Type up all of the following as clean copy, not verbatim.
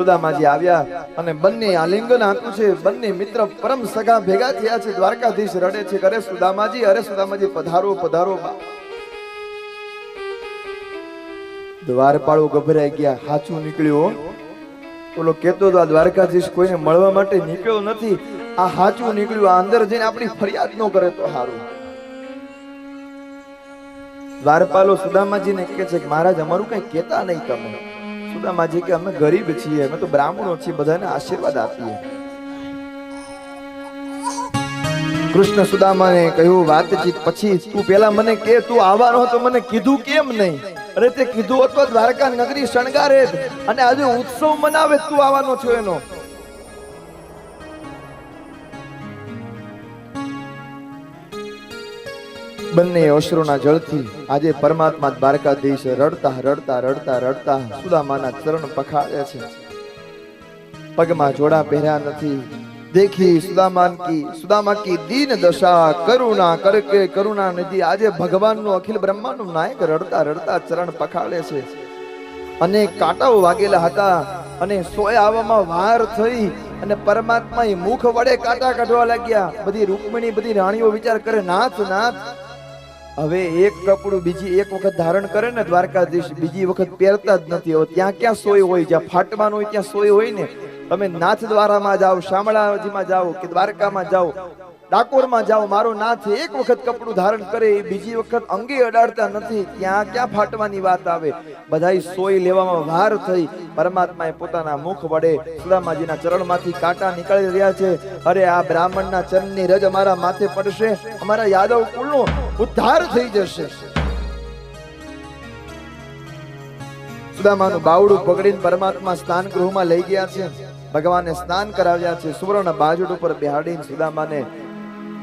સુદામાજી આવ્યા અને બંને આલિંગન આપ્યું છે। બંને મિત્ર પરમ સગા ભેગા થયા છે। દ્વારકાધીશ રડે છે, અરે સુદામાજી પધારો પધારો। દ્વારપાળો ગભરાઈ ગયા, હાચું નીકળ્યું। ઓલો કેતો તો આ દ્વારકાધીશ કોઈને મળવા માટે નીકળ્યો નથી, આ હાચું નીકળ્યું। આ અંદર જઈને આપણી ફરિયાદ ન કરે તો સારું। દ્વારપાલો સુદામાજીને કહે છે કે મહારાજ અમારું કઈ કહેતા નહીં તમે। સુદામાજી કે અમે ગરીબ છીએ, અમે તો બ્રાહ્મણો છીએ, બધાને આશીર્વાદ આપીએ। કૃષ્ણ સુદામાને કહ્યું વાતચીત પછી, તું પેલા મને કે તું આવવાનો તો મને કીધું કેમ નહીં? અરે તે કીધું હોત તો દ્વારકા નગરી શણગારે અને આજે ઉત્સવ મનાવે, તું આવવાનો છો એનો। બંને અશ્રુના જળથી આજે પરમાત્મા દ્વારકાધીશ રડતા રડતા રડતા રડતા સુદામાના ચરણ પખાડે છે। પગમાં જોડા પહેર્યા નથી। देखी सुदामा की दीन दशा, करुणा करके करुणा निधि। આજે ભગવાનનો અખિલ બ્રહ્માંડનો નાયક રડતા રડતા ચરણ પખાડે છે। અને કાંટાઓ વાગેલા હતા અને સોય આવવામાં વાર થઈ અને પરમાત્મા એ મુખ વડે કાંટા કાઢવા લાગ્યા। બધી રૂકમિણી બધી રાણીઓ વિચાર કરે, નાથ નાથ હવે એક કપડું બીજી એક વખત ધારણ કરે ને દ્વારકાધીશ, બીજી વખત પહેરતા જ નથી। હવે ત્યાં ક્યાં સોય હોય? જ્યાં ફાટવાનું હોય ત્યાં સોય હોય ને। તમે નાથ દ્વારામાં જાઓ, શામળાજીમાં જાઓ કે દ્વારકામાં જાઓ, ડાકોરમાં જાઓ, મારો નાથ એક વખત કપડું ધારણ કરે, બીજી વખત અંગે અડાડતા નથી, ત્યાં ક્યાં ફાટવાની વાત આવે? બધાય સોય લેવામાં વાર થઈ। પરમાત્માએ પોતાના મુખ વડે સુદામાજીના ચરણમાંથી કાંટા નીકળી રહ્યા છે। અરે આ બ્રાહ્મણના ચરણની રજ અમારા માથે પડશે, અમારા યાદવ કુળનો ઉદ્ધાર થઈ જશે। સુદામાનું બાવડું પકડીને પરમાત્મા સ્નાન ગૃહમાં લઈ ગયા છે। ભગવાને સ્નાન કરાવ્યા છે। સુવર્ણ બાજુટ ઉપર બેહાડીને સુદામાને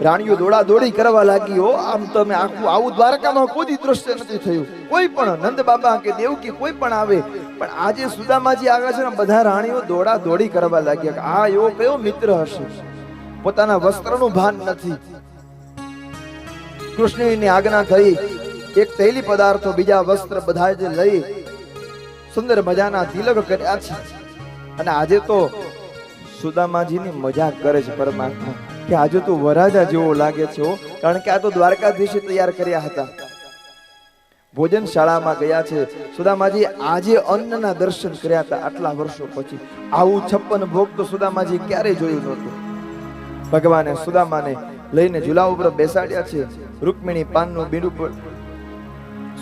રાણીઓ દોડા દોડી કરવા લાગી। હો આમ તમે આવું દ્વારકામાં કોઈ દ્રશ્ય નથી થયું। કોઈ પણ નંદ બાબા કે દેવકી કોઈ પણ આવે, પણ આજે સુદામાજી આવ્યા છે ને બધા રાણીઓ દોડા દોડી કરવા લાગ્યા। આ એવો કયો મિત્ર હશે? પોતાના વસ્ત્રનું ભાન નથી। કૃષ્ણની આજ્ઞા થઈ, એક તૈલી પદાર્થો બીજા વસ્ત્ર બધા જ લઈ સુંદર મજાના તિલક કર્યા છે। અને આજે તો સુદામાજીની મજાક કરે છે પરમાત્મા કે આજે તો વરાજા જેવો લાગે છે। કારણ કે આ તો દ્વારકાધીશે તૈયાર કર્યા હતા। ભોજન શાળામાં ગયા છે સુદામાજી, આજે અન્નના દર્શન કર્યા હતા આટલા વર્ષો પછી। આવું 56 ભોગ તો સુદામાજી ક્યારેય જોયું નહોતું। ભગવાને સુદામાને લઈને ઝૂલા ઉપર બેસાડ્યા છે। રૂકમિણી પાનનું બીડું પર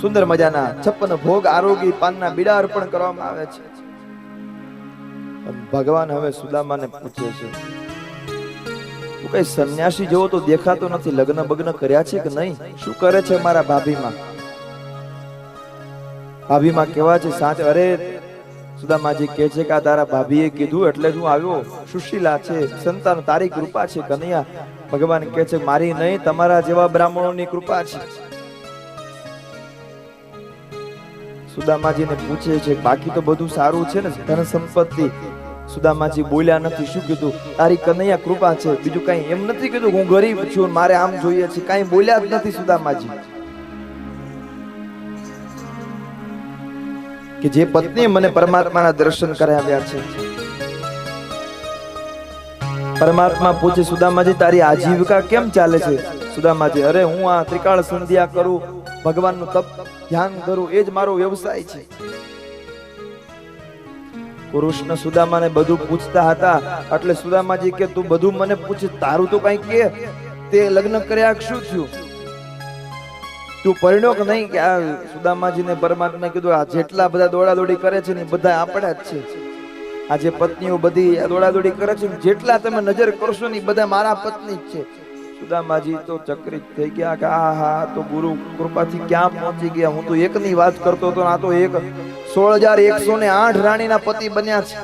સુંદર મજાના 56 ભોગ આરોગી પાનના બીડા અર્પણ કરવામાં આવે છે। ભગવાન હવે સુદામાને પૂછે છે, તું કઈ સન્યાસી જેવો તો દેખાતો નથી, લગ્ન બગ્ન કર્યા છે કે નહીં? શું કરે છે મારા ભાભીમાં? ભાભીમાં કેવા છે સાચ? અરે સુદામાજી કહે છે કે આ તારા ભાભીએ કીધું એટલે જ હું આવ્યો। સુશીલા છે, સંતાન, તારી કૃપા છે કનૈયા। ભગવાન કહે છે મારી નહીં, તમારા જેવા બ્રાહ્મણોની કૃપા છે। સુદામાજીને પૂછે છે બાકી તો બધું સારું છે ને, ધન સંપત્તિ? સુદામાજી બોલ્યા નથી। શું કીધું? તારી કનૈયા કૃપા છે, બીજું કઈ એમ નથી કીધું હું ગરીબ છું મારે આમ જોઈએ છે, કઈ બોલ્યા જ નથી સુદામાજી। કે જે પત્ની મને પરમાત્માના દર્શન કરાવ્યા છે। પરમાત્મા પૂછે સુદામાજી તારી આજીવિકા કેમ ચાલે છે? સુદામાજી અરે હું આ ત્રિકાળ સંધ્યા કરું, ભગવાનનું તપ ધ્યાન કરું, એ જ મારો વ્યવસાય છે। કૃષ્ણ સુદામાને બધું પૂછતા હતા એટલે સુદામાજી કે તું બધું મને પૂછ, તારું તો કઈ કે, તે લગ્ન કર્યા શું થયું? તું પરિણ્યો કે નહીં? કે આ સુદામાજીને પરમાત્માએ કીધું આ જેટલા બધા દોડાદોડી કરે છે ને બધા આપણા જ છે। આ જે પત્નીઓ બધી દોડાદોડી કરે છે જેટલા તમે નજર કરશો ને બધા મારા પત્ની જ છે। સુદામાજી તો ચકરિત થઈ ગયા કે હા તો ગુરુ કૃપાથી ક્યાં પહોંચી ગયા। હું તો એકની વાત કરતો હતો, આ તો 16,108 રાણીના પતિ બન્યા છે।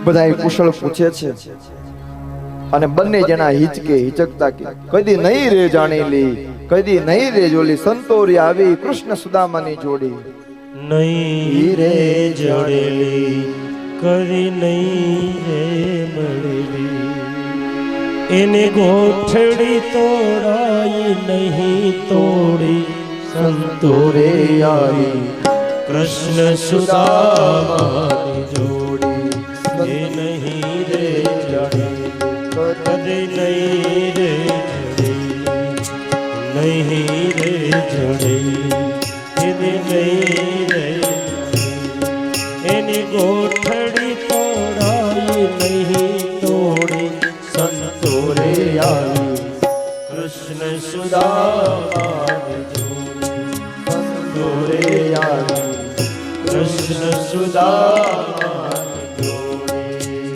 બધા કુશળ પૂછે છે અને બંને જણા હિચકતા કે કદી નહીં રે જાણેલી, કદી નહીં રે જોલી, સંતોરી આવી કૃષ્ણ સુદામાની જોડી। નહીં રે જાણેલી, કદી નહીં રે મળેલી, એને ગોઠડી તોડાઈ નહીં તોડી સંતો રે આવી કૃષ્ણ સુદામાની જોડી એ નહીં રે જડે કદે નહીં રે જડે નહીં રે જડે કદે નહીં રે એની ગોઠડી તોડાય નહીં તોડી સંતો રે આવી કૃષ્ણ સુદામાની જોડી સંતો રે આવી કૃષ્ણ સુદામાની જોડી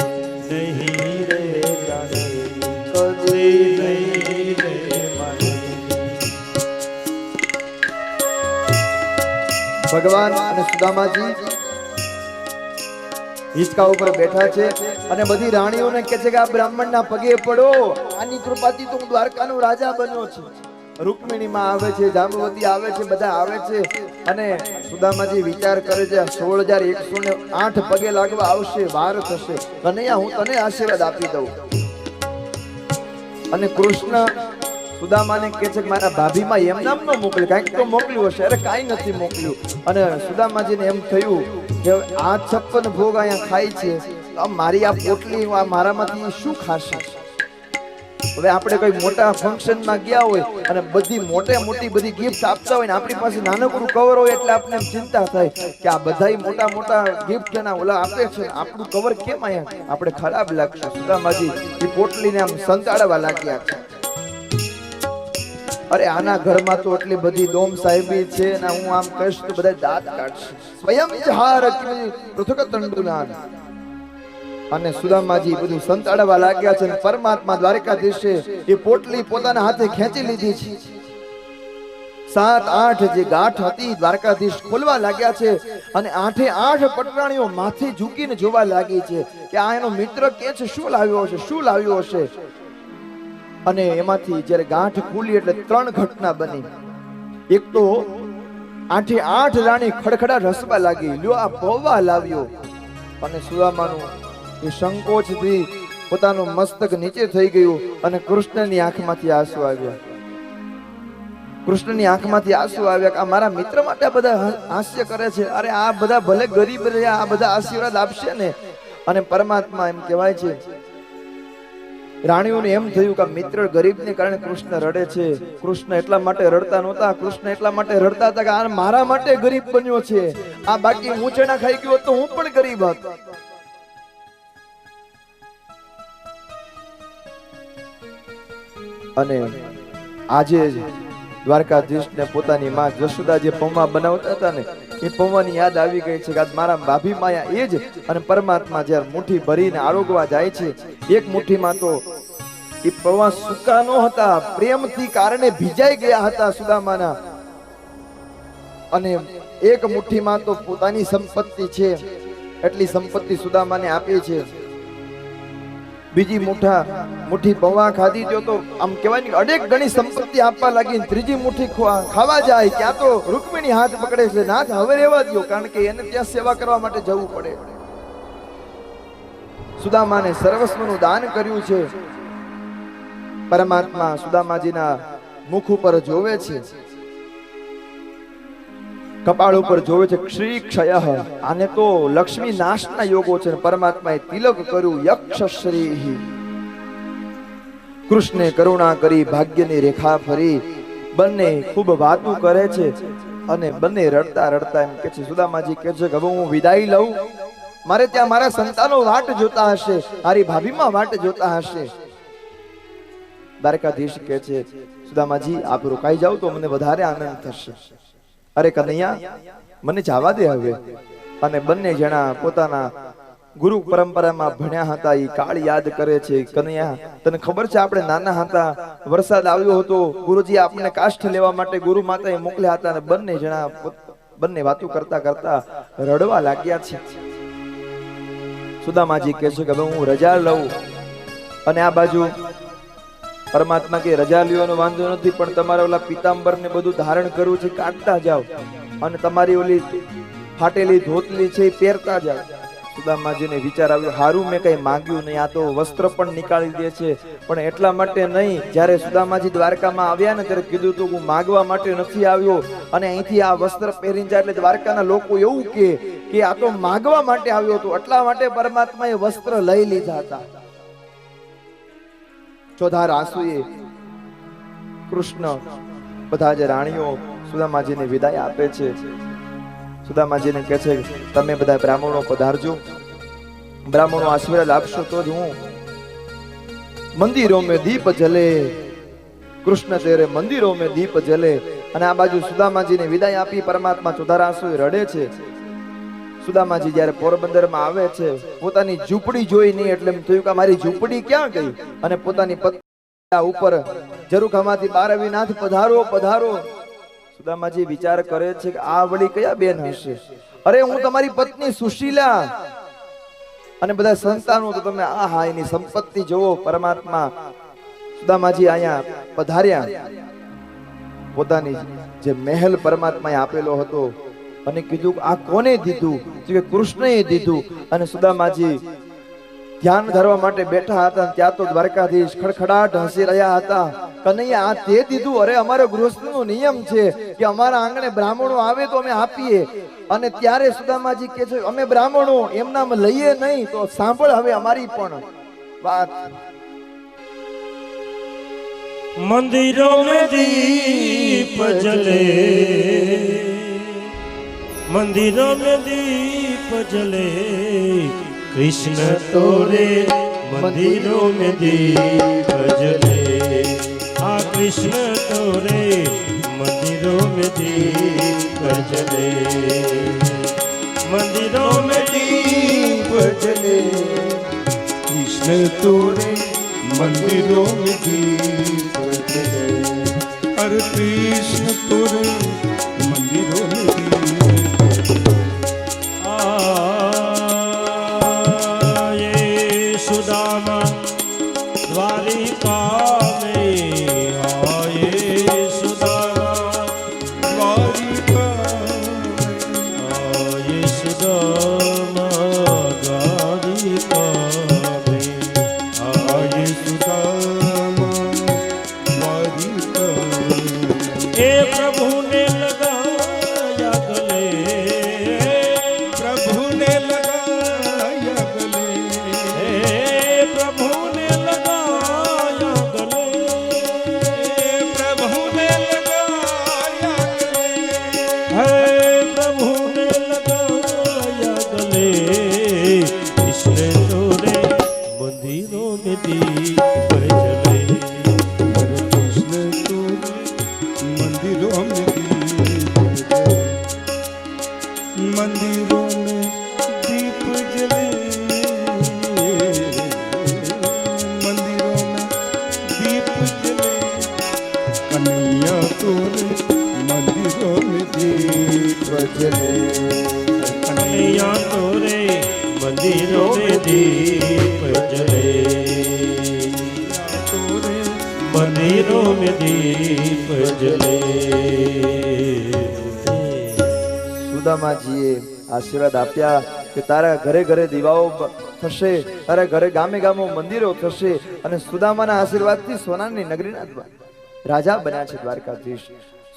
નહીં રે જાણે કદી નહીં રે માને. ભગવાન અને સુદામાજી હિંચકા ઉપર બેઠા છે અને બધી રાણીઓને કહે છે કે આ બ્રાહ્મણના પગે પડો, આની કૃપાથી તો હું દ્વારકાનો રાજા બન્યો છું. રૂકમિણી માં આવે છે, જાંબુવતી આવે છે, બધા આવે છે અને સુદામાજી વિચાર કરે છે 16,108 પગે લાગવા આવશે, વાર થશે, કનૈયા હું તને આશીર્વાદ આપી દઉં. અને કૃષ્ણ સુદામાને કહે છે કે મારા ભાભીમાં એમ નામ ન મોકલે, કાંઈક તો મોકલ્યું હશે. અરે કાંઈ નથી મોકલ્યું. અને સુદામાજીને એમ થયું કે આ 56 ભોગ અહીંયા ખાય છે, મારી આ પોટલી આ મારામાંથી શું ખાશે. હવે આપણે કોઈ મોટા ફંક્શનમાં ગયા હોય અને બધી મોટી બધી ગિફ્ટ આપતા હોય ને આપણી પાસે નાનકડું કવર હોય એટલે આપણે એમ ચિંતા થાય કે આ બધાય મોટા ગિફ્ટ ના ઓલા આપે છે, આપણું કવર કેમ અહીંયા આપણે ખરાબ લાગશે. સુદામાજી એ પોટલીને આમ સંતાડવા લાગ્યા છે. અરે આના ઘરમાં તો એટલી બધી દોમ સાહેબી છે ને હું આમ કહીશ તો બધા દાંત કાઢશે. સ્વયં જહાર પૃથક તંડુનાન. અને સુદામાજી બધું સંતાડવા લાગ્યા છે. પરમાત્મા દ્વારકાધીશે એ પોટલી પોતાના હાથે ખેંચી લીધી છે. 7-8 જે ગાંઠ હતી દ્વારકાધીશ ખોલવા લાગ્યા છે અને 8-8 પટરાણીઓ માથે ઝૂકીને જોવા લાગી છે કે આ એનો મિત્ર કે છે શું લાવ્યો હશે, શું લાવ્યો હશે. અને એમાંથી જ્યારે ગાંઠ ખુલી એટલે 3 ઘટના બની. એક તો 8-8 રાણી ખડખડા રસવા લાગી, લ્યો આ પૌવા લાવ્યો. અને સુદામાનું એ સંકોચથી પોતાનું મસ્તક નીચે થઈ ગયું અને કૃષ્ણની આંખમાંથી આંસુ આવ્યા. કૃષ્ણની આંખમાંથી આંસુ આવ્યા કે આ મારા મિત્ર માટે આ બધા હાસ્ય કરે છે. અરે આ બધા ભલે ગરીબ રહ્યા, આ બધા આશીર્વાદ આપશે ને. અને પરમાત્મા એમ કહેવાય છે રાણીઓને એમ થયું કે મિત્ર ગરીબને કારણે કૃષ્ણ રડે છે. કૃષ્ણ એટલા માટે રડતા નહોતા, કૃષ્ણ એટલા માટે રડતા હતા કે આ મારા માટે ગરીબ બન્યો છે. આ બાકી હું ચણા ખાઈ ગયો તો હું પણ ગરીબ હતો. અને આજે દ્વારકાધીશને પોતાની માં જશોદા જે પૌવા બનાવતા હતા ને એ પૌવાની યાદ આવી ગઈ છે કે આજ મારા ભાભી માયા એ જ. અને પરમાત્મા જ્યારે મુઠ્ઠી ભરીને આરોગવા જાય છે, એક મુઠ્ઠીમાં તો એ પૌવા સૂકા ન હતા, પ્રેમથી કારણે ભીજાઈ ગયા હતા સુદામાના. અને એક મુઠ્ઠીમાં તો પોતાની સંપત્તિ છે એટલી સંપત્તિ સુદામાને આપી છે. બીજી મુઠ્ઠી પૌવા ખાધી તો આમ કહેવાય ને અનેક ગણી સંપત્તિ આપવા લાગી. ત્રીજી મુઠ્ઠી ખાવા જાય ત્યાં તો રૂકમિણી હાથ પકડે છે, નાથ હવે રહેવા દો, કારણ કે એને ત્યાં સેવા કરવા માટે જવું પડે. સુદામાને સર્વસ્વનું દાન કર્યું છે. પરમાત્મા સુદામાજીના મુખ ઉપર જોવે છે, કપાળ ઉપર જોવે છે. શ્રી ક્ષય, આને તો લક્ષ્મી નાશના યોગો છે. પરમાત્માએ તિલક કર્યું યક્ષશ્રી. કૃષ્ણે કરુણા કરી ભાગ્યની રેખા ફરી. બંને ખૂબ વાતું કરે છે અને બંને રડતા રડતા એમ કે છે, સુદામાજી કહે છે કે હવે હું વિદાય લઉં, મારે ત્યાં મારા સંતાનો વાટ જોતા હશે, મારી ભાભીમાં વાટ જોતા હશે. દ્વારકાધીશ કહે છે સુદામાજી આપ રોકાઈ જાઓ તો મને વધારે આનંદ થશે. અરે કનૈયા મને જવા દે હવે. અને બંને જણા પોતાના ગુરુ પરંપરામાં ભણ્યા હતા એ કાળ યાદ કરે છે. કનૈયા તને ખબર છે આપણે નાના હતા, વરસાદ આવ્યો હતો, ગુરુજી આપણને કાષ્ઠ લેવા માટે ગુરુ માતાએ મોકલ્યા હતા અને બંને જણા બંને વાતો કરતા કરતા રડવા લાગ્યા છે. સુદામાજી કહે છે કે હવે હું રજા લઉં. અને આ બાજુ પરમાત્મા કે રજા લેવાનો વાંધો નથી, પણ તમારે ઓલા પિતાંબર ને બધું ધારણ કરવું છે, કાઢતા જાઓ અને તમારી ઓલી ફાટેલી ધોતલી છે એ પહેરતા જાઓ. સુદામાજીને વિચાર આવ્યો, હારું મેં કઈ માંગ્યું નહીં, આ તો વસ્ત્ર પણ નીકાળી દે છે, પણ એટલા માટે નહીં, જ્યારે સુદામાજી દ્વારકામાં આવ્યા ને ત્યારે કીધું તું હું માગવા માટે નથી આવ્યો, અને અહીંથી આ વસ્ત્ર પહેરીને જાય એટલે દ્વારકાના લોકો એવું કે આ તો માગવા માટે આવ્યો હતો. એટલા માટે પરમાત્માએ વસ્ત્ર લઈ લીધા હતા. ચોધાર આંસુએ કૃષ્ણ બધા જે રાણીઓ સુદામાજીને વિદાય આપે છે. સુદામાજીને કહે છે તમે બધા બ્રાહ્મણો પધારજો, બ્રાહ્મણો આશીર્વાદ આપશો તો જ હું. મંદિરો મેં દીપ જલે, કૃષ્ણ તેરે મંદિરો મેં દીપ જલે. અને આ બાજુ સુદામાજીને વિદાય આપી પરમાત્મા ચોધાર આંસુએ રડે છે. સુદામાજી જ્યારે પોરબંદરમાં આવે છે, પોતાની ઝૂંપડી જોઈ નહીં એટલે એમ થયું કે મારી ઝૂંપડી ક્યાં ગઈ, અને પોતાની પત્ની ઉપર ઝરૂખામાંથી બહાર આવી નાથ પધારો પધારો. સુદામાજી વિચાર કરે છે કે આ વળી કયા બેન હશે? અરે હું તમારી પત્ની સુશીલા. અને બધા સંતાનો તો તમે આહા એની સંપત્તિ જોવો. પરમાત્મા સુદામાજી અહીંયા પધાર્યા, પોતાની જે મહેલ પરમાત્માએ આપેલો હતો, અને કીધું આ કોને દીધું? કે કૃષ્ણએ દીધું. અને સુદામાજી ધ્યાન ધરવા માટે બેઠા હતા, ત્યાં તો દ્વારકાધીશ ખડખડાટ હસી રહ્યા હતા. કનૈયા આ તે દીધું? અરે અમારો ગૃહસ્થનો નિયમ છે કે અમારા આંગણે બ્રાહ્મણો આવે તો અમે આપીએ. અને ત્યારે સુદામાજી કહે છે અમે બ્રાહ્મણો એમનામ લઈએ નહીં. તો સાંભળ હવે અમારી પણ વાત. મંદિરો મેં દીપ જલે, મંદિરો મેં દીપ જલે, કૃષ્ણ તોરે મંદિરો મેં દીપ જલે. આ કૃષ્ણ તોરે મંદિરો મેં દીપ જલે, મંદિરો મેં દીપ જલે, કૃષ્ણ તોરે મંદિરો મેં દીપ જલે. અરે કૃષ્ણ તોરે મંદિરો મેં દીપ. सुदामा द्वारिका में आए, सुदामा द्वारिका आए, सुदामा द्वारिका में आए, सुदामा द्वारिका. ए प्रभु ने लगाया गले, प्रभु ने लगाया गले, प्रभु ने लगाया गले, प्रभु ने लगाया गले, है प्रभु ने लगाया गले. इसने तोरे मंदिरों में दीप जले, कृष्ण तोरे मंदिरों में दीप जले, मंदिरों में दीप जले, कन्हैया तोरे मंदिरों में दीप जले, कन्हैया तोरे मंदिरों में दीप जले, तोरे मंदिरों में दीप जले. સુદામાજીએ આશીર્વાદ આપ્યા કે તારા ઘરે ઘરે દીવાઓ થશે, તારા ઘરે ગામે ગામો મંદિરો થશે. અને સુદામાના આશીર્વાદથી સોનાની નગરીના રાજા બન્યા છે દ્વારકાધીશ.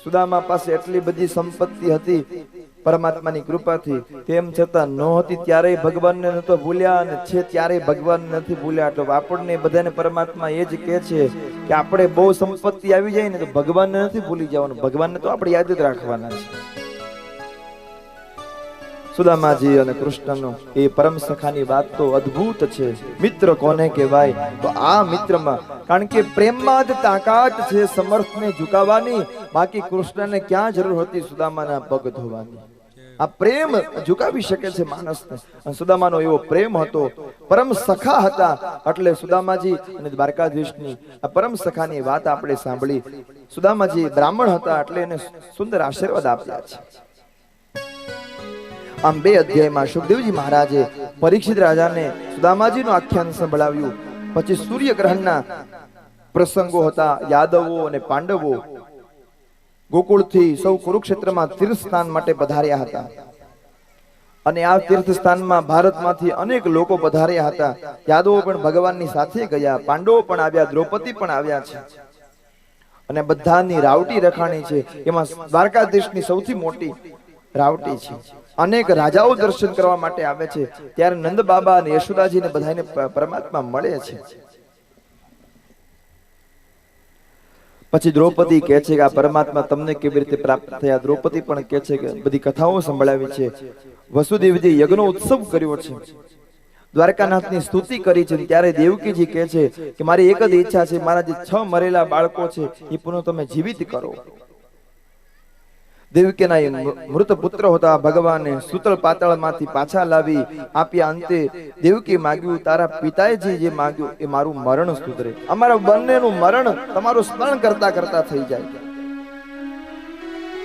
સુદામા પાસે એટલી બધી સંપત્તિ હતી પરમાત્માની કૃપાથી, તેમ છતાં નહોતી ત્યારે ભગવાનને નતો ભૂલ્યા, અને છે ત્યારે ભગવાનને નથી ભૂલ્યા. એટલે આપણને બધાને પરમાત્મા એ જ કહે છે કે આપણે બહુ સંપત્તિ આવી જાય ને તો ભગવાનને નથી ભૂલી જવાનું, ભગવાનને તો આપણે યાદ જ રાખવાના છે. સુદામાજી અને કૃષ્ણનો એ પરમ સખાની વાત તો અદ્ભુત છે. મિત્ર કોને કહેવાય? તો આ મિત્રમાં, કારણ કે પ્રેમમાં જ તાકાત છે સમર્થને ઝુકાવવાની. બાકી કૃષ્ણને ક્યાં જરૂર હતી સુદામાના પગ ધોવાની? આ પ્રેમ ઝુકાવી શકે છે માણસને. અને સુદામાનો એવો પ્રેમ હતો, પરમ સખા હતા. એટલે સુદામાજી અને દ્વારકાધીશની આ પરમ સખાની વાત આપણે સાંભળી. સુદામાજી બ્રાહ્મણ હતા એટલે એને સુંદર આશીર્વાદ આપ્યા છે. આમ 2 અધ્યાયમાં સુખદેવજી મહારાજે પરીક્ષિત રાજાને સુદામાજીનું આખ્યાન સંભળાવ્યું. પછી સૂર્યગ્રહણના પ્રસંગો હતા. યાદવો અને પાંડવો ગોકુળથી સૌ કુરુક્ષેત્રમાં તીર્થ સ્નાન માટે પધાર્યા હતા. અને આ તીર્થ સ્થાનમાં ભારતમાંથી અનેક લોકો પધાર્યા હતા. યાદવો પણ ભગવાનની સાથે ગયા, પાંડવો પણ આવ્યા, દ્રૌપદી પણ આવ્યા છે અને બધાની રાવટી રખાણી છે. એમાં દ્વારકાધીશની સૌથી મોટી રાવટી છે. અનેક રાજાઓ દર્શન કરવા માટે આવે છે. ત્યારે નંદ બાબા અને યશોદાજીને બધાને પરમાત્મા મળે છે. પછી દ્રૌપદી કહે છે કે આ પરમાત્મા તમને કેવી રીતે પ્રાપ્ત થયા. દ્રૌપદી પણ કહે છે કે બધી કથાઓ સંભળાવી છે. વસુદેવજી યજ્ઞનો ઉત્સવ કર્યો છે, દ્વારકાનાથની સ્તુતિ કરી છે. ત્યારે દેવકીજી કહે છે કે મારી એક જ ઈચ્છા છે, મારા જે 6 મરેલા બાળકો છે એ પુનઃ તમે જીવિત કરો. દેવકીના એ મૃત પુત્ર હતા ભગવાને સૂતળ પાતાળમાંથી પાછા લાવી આપ્યા. અંતે દેવકી માગ્યું, તારા પિતાએ જે માગ્યું એ મારું મરણ સુધરે, અમારા બંનેનું મરણ તમારું સ્મરણ કરતા કરતા થઈ જાય.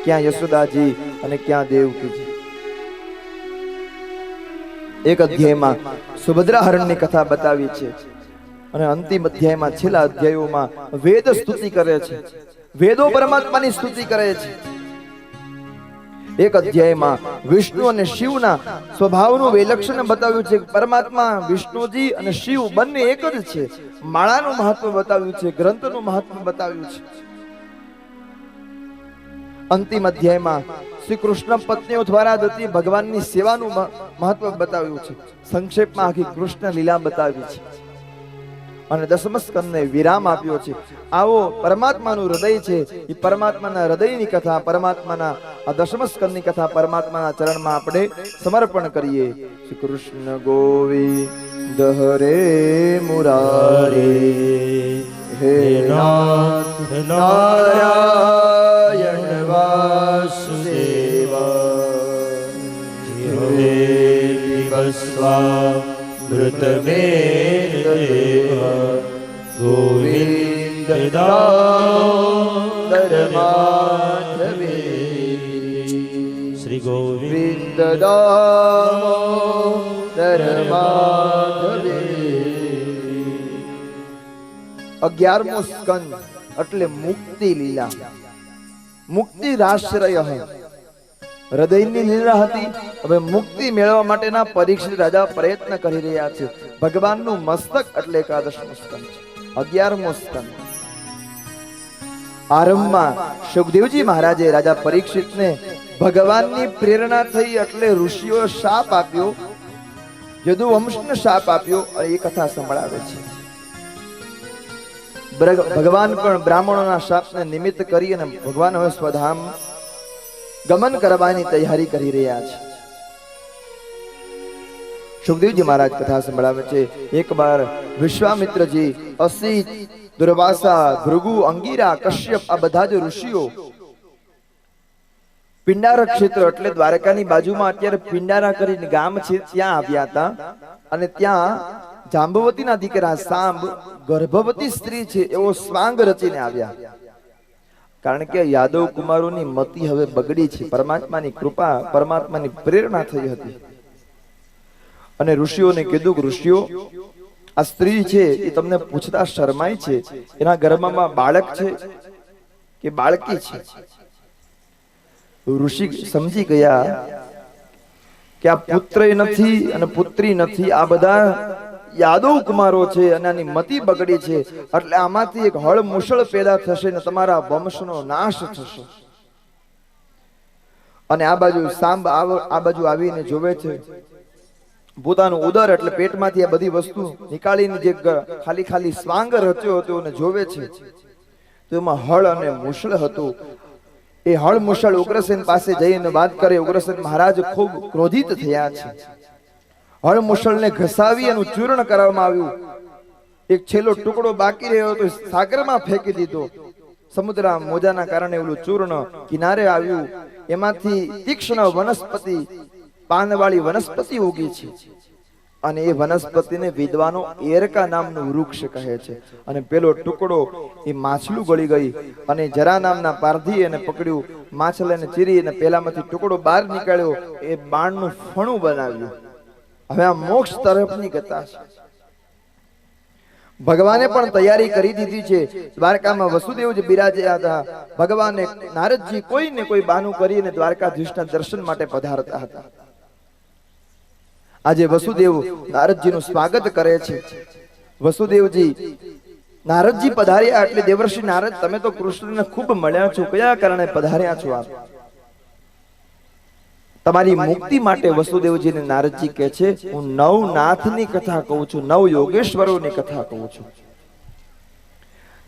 ક્યાં યશોદાજી અને ક્યાં દેવકીજી. એક અધ્યાયમાં સુભદ્રા હરણની કથા બતાવી છે અને અંતિમ અધ્યાયમાં છેલ્લા અધ્યાયોમાં વેદ સ્તુતિ કરે છે. વેદો પરમાત્માની સ્તુતિ કરે છે. એક અધ્યાયમાં વિષ્ણુ અને શિવના સ્વભાવનું વિલક્ષણ બતાવ્યું છે. પરમાત્મા વિષ્ણુજી અને શિવ બંને એક જ છે. માળાનું મહત્વ બતાવ્યું છે, ગ્રંથનું મહત્વ બતાવ્યું છે. અંતિમ અધ્યાયમાં શ્રી કૃષ્ણ પત્નીઓ દ્વારા થતી ભગવાનની સેવાનું મહત્વ બતાવ્યું છે. સંક્ષેપમાં આખી કૃષ્ણ લીલા બતાવી છે અને દસમ સ્કંદને વિરામ આપ્યો છે. આવો પરમાત્માનું હૃદય છે. એ પરમાત્માના હૃદયની કથા, પરમાત્માના આ દસમ સ્કંદની કથા પરમાત્માના ચરણમાં આપણે સમર્પણ કરીએ. શ્રી કૃષ્ણ ગોવિંદ હરે મુરારે, હે નાથ નારાયણ વાસુદેવ, હે મૃત ગોવિંદ દામોદર માધવે, શ્રી ગોવિંદ દામોદર માધવે. 11મો સ્કંદ એટલે મુક્તિ લીલા. મુક્તિ રાશ્રય હૃદયની લીલા હતી. હવે મુક્તિ મેળવવા માટેના પરીક્ષિત રાજા પ્રયત્ન કરી રહ્યા છે. ભગવાનનું મસ્તક એટલે 11મો સ્કંદ છે. 11મો સ્કંદ આરંભમાં સુખદેવજી મહારાજે રાજા પરીક્ષિતને ભગવાનની પ્રેરણા થઈ એટલે ઋષિઓ શાપ આપ્યો, યદુવંશને શાપ આપ્યો. એ કથા સંભળાવે છે. ભગવાન પણ બ્રાહ્મણોના શાપને નિમિત્ત કરી અને ભગવાન હવે સ્વધામ ગમન કરવાની તૈયારી કરી રહ્યા છે. સુખદેવજી મહારાજ કથા સંભળાવે છે. એક બાર વિશ્વામિત્રજી, અસિત, દુર્વાસા, ભૃગુ, અંગીરા, કશ્યપ આ બધા જ ઋષિઓ પિંડારા ક્ષેત્ર એટલે દ્વારકાની બાજુમાં અત્યારે પિંડારા કરીને ગામ છે ત્યાં આવ્યા હતા. અને ત્યાં જાંબવતીના દીકરા સાંબ ગર્ભવતી સ્ત્રી છે એવો સ્વાંગ રચીને આવ્યા. કારણ કે યાદવ કુમારોની મતિ હવે બગડી છે. પરમાત્માની કૃપા, પરમાત્માની પ્રેરણા થઈ હતી. અને ઋષિઓને કીધું કે ઋષિઓ, આ સ્ત્રી છે એ તમને પૂછતા શરમાય છે, એના ગર્ભમાં બાળક છે કે બાળકી છે? ઋષિ સમજી ગયા કે આ પુત્ર નથી અને પુત્રી નથી, આ બધા યાદવ કુમારો છે અને આની મતિ બગડી છે. એટલે આમાંથી એક હળ મુશળ પેદા થશે ને તમારા વંશનો નાશ થશે. અને આ બાજુ સાંબ આ બાજુ આવીને જોવે છે. પોતાનું ઉદર એટલે પેટમાંથી આ બધી વસ્તુ નીકાળીને જે ખાલી ખાલી સ્વાંગ રચ્યો હતો અને જોવે છે તો એમાં હળ અને મુશળ હતું. એ હળ મુશળ ઉગ્રસેન પાસે જઈને વાત કરે. ઉગ્રસેન મહારાજ ખૂબ ક્રોધિત થયા છે. હળ મુશળને ઘસાવી એનું ચૂર્ણ કરવામાં આવ્યું. એક છેલ્લો ટુકડો બાકી રહ્યો તો સાગરમાં ફેંકી દીધો. સમુદ્ર મોજાના કારણે ઓલું ચૂર્ણ કિનારે આવ્યું. એમાંથી તીક્ષ્ણ વનસ્પતિ, પાનવાળી વનસ્પતિ ઉગી છે અને એ વનસ્પતિને વિદ્વાનો એરકા નામનું વૃક્ષ કહે છે. અને પેલો ટુકડો એ માછલું ગળી ગઈ અને જરા નામના પારધી એને પકડ્યું, માછલાને ચીરી અને પેલામાંથી ટુકડો બહાર નીકળ્યો. એ બાણનું ફણું બનાવ્યું. હવે આ મોક્ષ તરફની કથા છે. ભગવાને પણ તૈયારી કરી દીધી છે. દ્વારકામાં વસુદેવજી બિરાજ્યા હતા. ભગવાને નારદજી કોઈ ને કોઈ બાનું કરીને દ્વારકાધીશના દર્શન માટે પધારતા હતા. આજે વસુદેવ નારદજીનું સ્વાગત કરે છે. વસુદેવજી નારદજી પધાર્યા એટલે દેવર્ષિ નારદ તમે તો કૃષ્ણને ખૂબ મળ્યા છો, કયા કારણે પધાર્યા છો આપ? તમારી મુક્તિ માટે વસુદેવજીને નારદજી કહે છે હું નવનાથની કથા કહું છું, નવ યોગેશ્વરોની કથા કહું છું.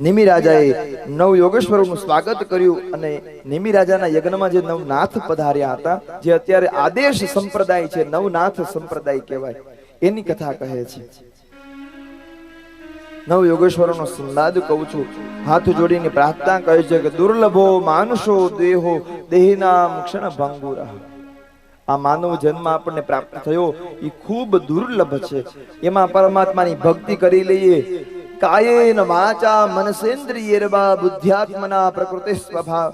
નિમિ રાજાએ નવ યોગેશ્વરોનું સ્વાગત કર્યું અને નિમિ રાજાના યજ્ઞમાં જે નવનાથ પધાર્યા હતા, જે અત્યારે આદેશ સંપ્રદાય છે, નવનાથ સંપ્રદાય કહેવાય, એની કથા કહે છે. નવ યોગેશ્વરોનો સંવાદ કહું છું. હાથ જોડીને પ્રાર્થના કહે છે કે દુર્લભો માનુષો દેહો દેહિનામ ક્ષણ ભંગુરા. આ માનવ જન્મ આપણને પ્રાપ્ત થયો એ ખૂબ દુર્લભ છે. એમાં પરમાત્માની ભક્તિ કરી લઈએ. કાયેન વાચા મનસેન્દ્રિયેર્વા બુદ્ધ્યાત્મના પ્રકૃતિ સ્વભાવ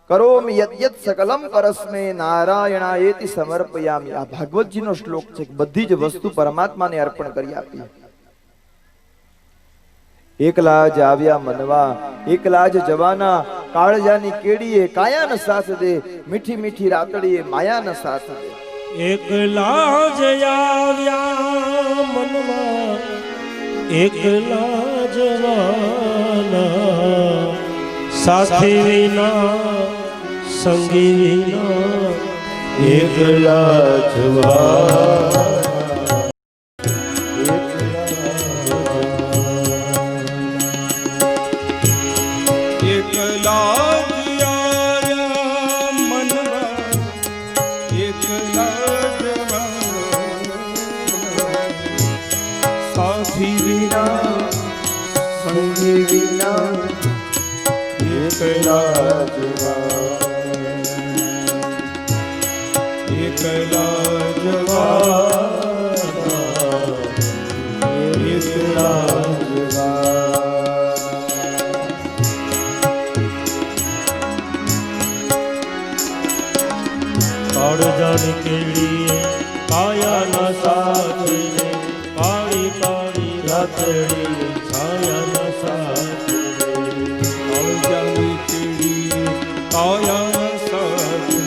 કરોમિ યત યત સકલમ પરસ્મે નારાયણાયેતિ સમર્પયામિ. આ ભાગવતજીનો શ્લોક છે. બધી જ વસ્તુ પરમાત્માને અર્પણ કરી આપી. એકલા જ આવ્યા મનવા, એકલા જ જવાના, કાળજાની કેડીએ કાયાનો સાથ દે, મીઠી મીઠી રાતડીએ માયાનો સાથ દે. એકલા જ આવ્યા મનવા, એકલા જવાના, સાથી વિના સંગી વિના એકલા જવાના. કાળજાની કેડીએ કાયાના સાથે, કાળી કાળી રાતડીએ છાયાના સાથે. કાળજાની કેડીએ કાયાના સાથે,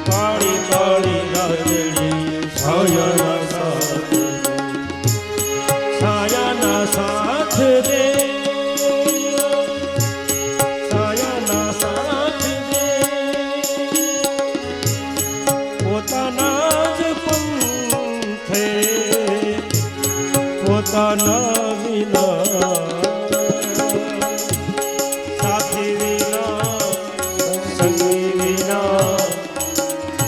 કાળી કાળી રાતડીએ છાયાના સાથે. છાયાના સાથ દે, છાયાના સાથ દે, પોતાના જ પંથે, પોતાના વિના, સાથી વિના સંગી વિના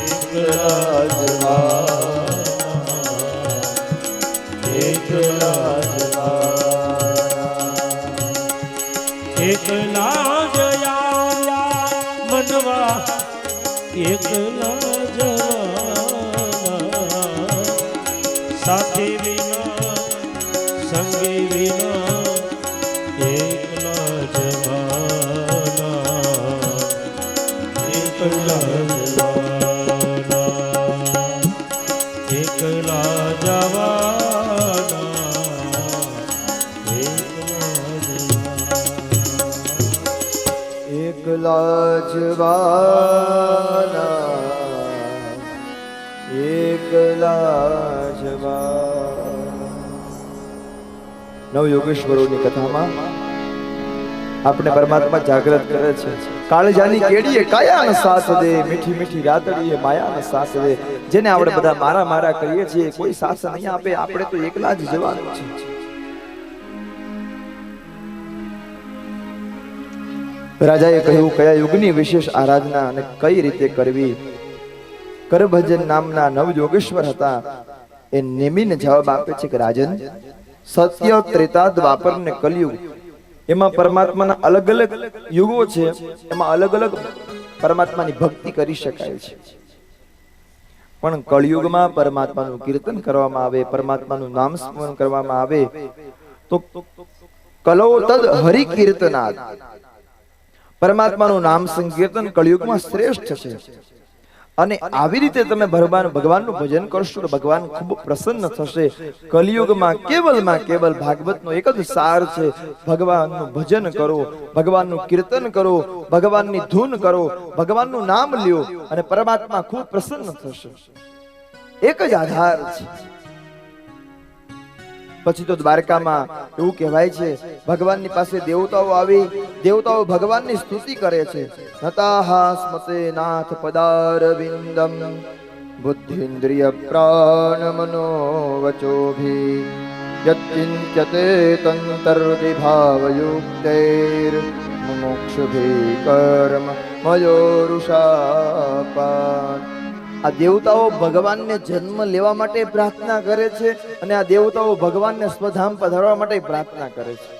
એકલા જવાના, એકલા જવાના. એકલા જ આવ્યા મનવા, એકલા જવાના, સાથી વિના સંગી વિના એકલા જવાના, એકલા જવાના, એકલા જવાના, એકલા જવાના, એકલા જવાના. નવ યોગેશ્વરોની કથામાં આપણે પરમાત્મા જાગૃત કરે છે. કાળજાની કેડીએ કાયાનો સાથ દે, મીઠી મીઠી રાતડીએ માયાનો સાથ દે. જેને આપણે બધા મારા મારા કરીએ છીએ, કોઈ સાથ નહીં આપે. આપણે તો એકલા જ જવાનું છે. રાજાએ કહ્યું કયા યુગની વિશેષ આરાધના અને કઈ રીતે કરવી. કરભજન નામના નવ યોગેશ્વર હતા. એ નેમીને જવાબ આપે છે કે રાજન, સત્ય, ત્રેતા, દ્વાપર ને કલયુગ, એમાં પરમાત્માના અલગ અલગ યુગો છે. એમાં અલગ અલગ પરમાત્માની ભક્તિ કરી શકાય છે. પણ કળયુગમાં પરમાત્માનું કીર્તન કરવામાં આવે, પરમાત્માનું નામ સ્મરણ કરવામાં આવે તો કલો તદ હરિ કીર્તનાદ, પરમાત્માનું નામ સંકીર્તન કળયુગમાં શ્રેષ્ઠ છે. અને આવી રીતે તમે ભગવાનનું ભજન કરશો તો ભગવાન ખૂબ પ્રસન્ન થશે. કલિયુગમાં કેવલ ભાગવતનો એક જ સાર છે, ભગવાનનું ભજન કરો, ભગવાનનું કીર્તન કરો, ભગવાનની ધૂન કરો, ભગવાનનું નામ લ્યો અને પરમાત્મા ખૂબ પ્રસન્ન થશે. એક જ આધાર છે. પછી તો દ્વારકામાં એવું કહેવાય છે ભગવાનની પાસે દેવતાઓ આવી, દેવતાઓ ભગવાનની સ્તુતિ કરે છે. નતાહા સ્મતે નાથ પદારવિંદમ બુદ્ધિન્દ્રિય પ્રાણ મનો વચોભી યત્ચિંત્યતે તંતર્વિભાવયુક્તૈર મુમુક્ષુભી કર્મ મયોરુષાપાન. આ દેવતાઓ ભગવાનને જન્મ લેવા માટે પ્રાર્થના કરે છે અને આ દેવતાઓ ભગવાનને સ્વધામ પધારવા માટે પ્રાર્થના કરે છે.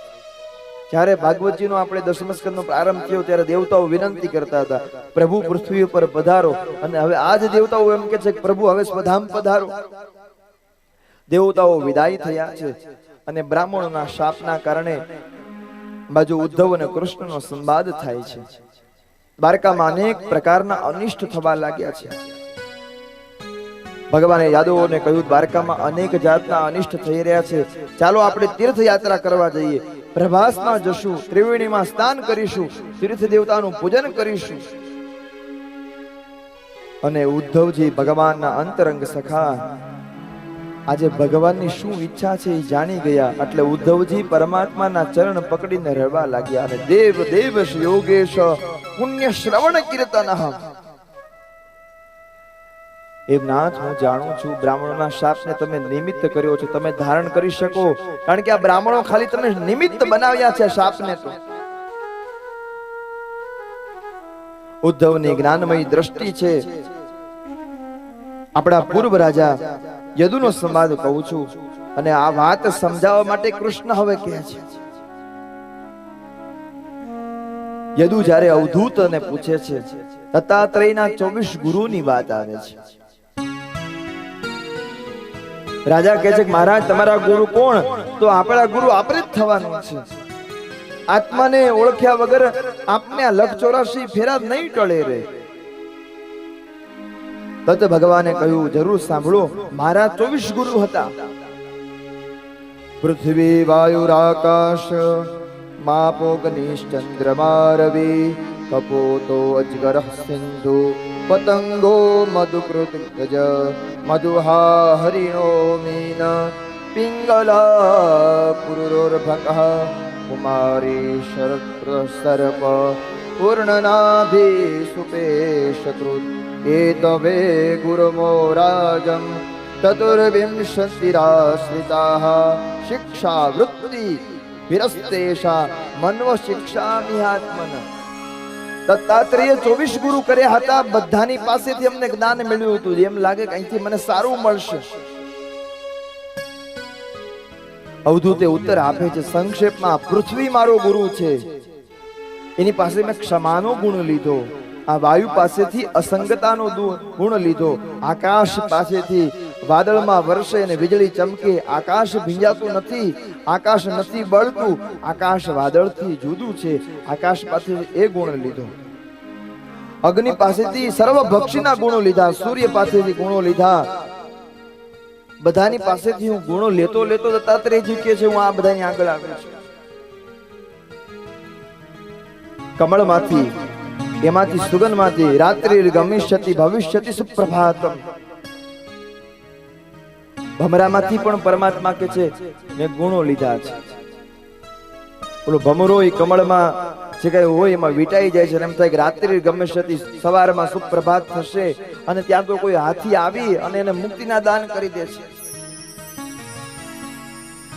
જ્યારે ભાગવતજીનો આપણે દસમ સ્કંદનો પ્રારંભ થયો ત્યારે દેવતાઓ વિનંતી કરતા હતા પ્રભુ પૃથ્વી ઉપર પધારો, અને હવે આ જ દેવતાઓ એમ કે છે કે પ્રભુ હવે સ્વધામ પધારો. દેવતાઓ વિદાય થયા છે અને બ્રાહ્મણોના શાપના કારણે બાજુ ઉદ્ધવ અને કૃષ્ણનો સંવાદ થાય છે. દ્વારકામાં અનેક પ્રકારના અનિષ્ટ થવા લાગ્યા છે. ભગવાને યાદવોને કહ્યું દ્વારકામાં અનેક જાતના અનિષ્ટ થઈ રહ્યા છે, ચાલો આપણે તીર્થયાત્રા કરવા જઈએ. પ્રભાસમાં જશું, ત્રિવેણીમાં સ્નાન કરીશું, તીર્થ દેવતાનું પૂજન કરીશું. અને ઉદ્ધવજી ભગવાનના અંતરંગ સખા આજે ભગવાનની શું ઈચ્છા છે એ જાણી ગયા. એટલે ઉદ્ધવજી પરમાત્માના ચરણ પકડીને રડવા લાગ્યા અને દેવ દેવશ યોગેશ પુણ્ય શ્રવણ કીર્તનઃ. એમ નાથ, હું જાણું છું બ્રાહ્મણોના શાપને તમે નિમિત્ત કર્યો છો, તમે ધારણ કરી શકો, કારણ કે આ બ્રાહ્મણો ખાલી તમે નિમિત્ત બનાવ્યા છે શાપને. તો ઉદ્ધવની જ્ઞાનમય દ્રષ્ટિ છે. આપણા પૂર્વ રાજા યદુનો સંવાદ કહું છું અને આ વાત સમજાવવા માટે કૃષ્ણ હવે કહે છે. યદુ જ્યારે અવધૂતને પૂછે છે, દત્તાત્રેયના 24 ગુરુની વાત આવે છે. રાજા કહે છે કે મહારાજ તમારા ગુરુ કોણ? તો આપણા ગુરુ આપણે જ થવાનું છે. આત્માને ઓળખ્યા વગર આપને આ 184 ફેરા નહીં ટળે રે. તત ભગવાને કહ્યું જરૂર સાંભળો, મારા 24 ગુરુ હતા. પૃથ્વી વાયુરાકાશ માપોગનિશ્ચંદ્રમા રવિ કપોતો અજગર સિંધુ પતંગો મધુકૃત ગજ મધુહા હરિણો મીન પિંગલા પુરુર્ભક કુમારી શરત્ર સર્પ પૂર્ણનાભી સુપેશકૃત એતવે ગુરુમો રાજમ ચતુર્વિંશતિરાશ્રિતાઃ શિક્ષા વૃત્તિ વિરસ્તેષા મન્વ શિક્ષામિહાત્મન. દત્તાત્રેય 24 ગુરુ કર્યા હતા, બધાની પાસેથી અમને જ્ઞાન મળ્યું હતું. એમ લાગે કે અહીંથી મને સારું મળશે. અવધૂતે ઉત્તર આપે છે સંક્ષેપમાં, પૃથ્વી મારો ગુરુ છે, એની પાસે મેં ક્ષમાનો ગુણ લીધો. આ વાયુ પાસેથી અસંગતાનો ગુણ લીધો. આકાશ પાસેથી વાદળમાં વરસે અને વીજળી ચમકે, આકાશ ભીંજાતું નથી, આકાશ નથી બળતું, આકાશ વાદળથી જુદું છે, આકાશ પાસેથી એ ગુણ લીધો. અગ્નિ પાસેથી સર્વભક્ષીના ગુણો લીધા, સૂર્ય પાસેથી ગુણો લીધા. બધાની પાસેથી હું ગુણો લેતો લેતો દત્તાત્રેયજી કહે છે હું આ બધાની આગળ આવ્યો છું. કમળમાંથી, એમાંથી સુગંધમાંથી રાત્રિ ગમિષ્યતિ ભવિષ્યતિ સુપ્રભાતમ. ભમરામાંથી પણ પરમાત્મા કે છે મેં ગુણો લીધા છે. ઓલો ભમરો એ કમળમાં જે કઈ હોય એમાં વીટાઈ જાય છે, એમ થાય કે રાત્રિ ગમિષ્યતિ, સવારમાં સુપ્રભાત થશે અને ત્યાં તો કોઈ હાથી આવી અને એને મુક્તિના દાન કરી દે છે.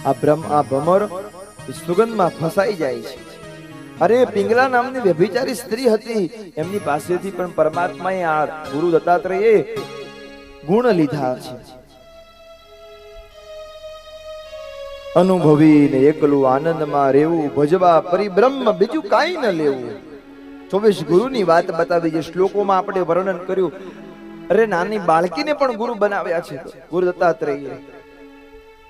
આ ભમર સુગંધમાં ફસાઈ જાય છે. અરે પિંગલા નામની વ્યભિચારી સ્ત્રી હતી, એમની પાસેથી પણ પરમાત્માએ આ ગુરુ દત્તાત્રેયે ગુણ લીધા છે. અનુભવી ને એકલું આનંદમાં રહેવું, ભજવા પરિબ્રહ્મ, બીજું કાંઈ ન લેવું. 24 ગુરુની વાત બતાવી જે શ્લોકોમાં આપણે વર્ણન કર્યું. અરે નાની બાળકીને પણ ગુરુ બનાવ્યા છે ગુરુ દત્તાત્રેયે.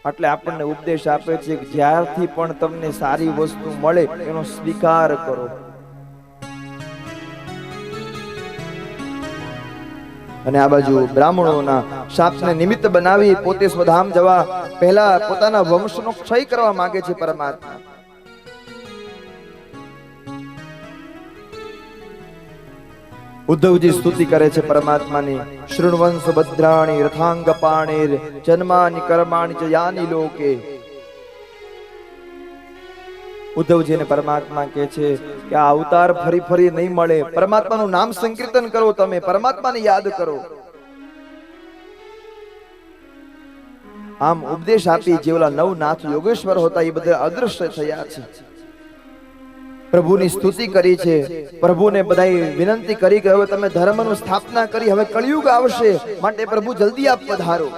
એટલે આપણને ઉપદેશ આપે છે કે જ્યારથી પણ તમને સારી વસ્તુ મળે એનો સ્વીકાર કરો. અને આ બાજુ બ્રાહ્મણોના શાપને નિમિત્ત બનાવી પોતે સ્વધામ જવા પહેલા પોતાના વંશનો ક્ષય કરવા માંગે છે પરમાત્મા. ઉદ્ધવજી સ્તુતિ કરે છે પરમાત્માની, શૃણવંશ ભદ્રાણી રથાંગ પાણીર જન્માની કર્માણી ચ યાની લોકે. ઉદ્ધવજીને પરમાત્મા કહે છે કે આ અવતાર ફરી ફરી નહીં મળે. પરમાત્માનું નામ સંકીર્તન કરો, તમે પરમાત્માને યાદ કરો. આમ ઉપદેશ આપી જે ઓલા નવનાથ યોગેશ્વર હતા એ બધા અદૃશ્ય થયા છે. પ્રભુની સ્તુતિ કરી છે, પ્રભુને બધાએ વિનંતી કરી કે હવે તમે ધર્મનું સ્થાપના કરી, હવે કળિયુગ આવશે, માટે પ્રભુ જલ્દી આપ પધારો.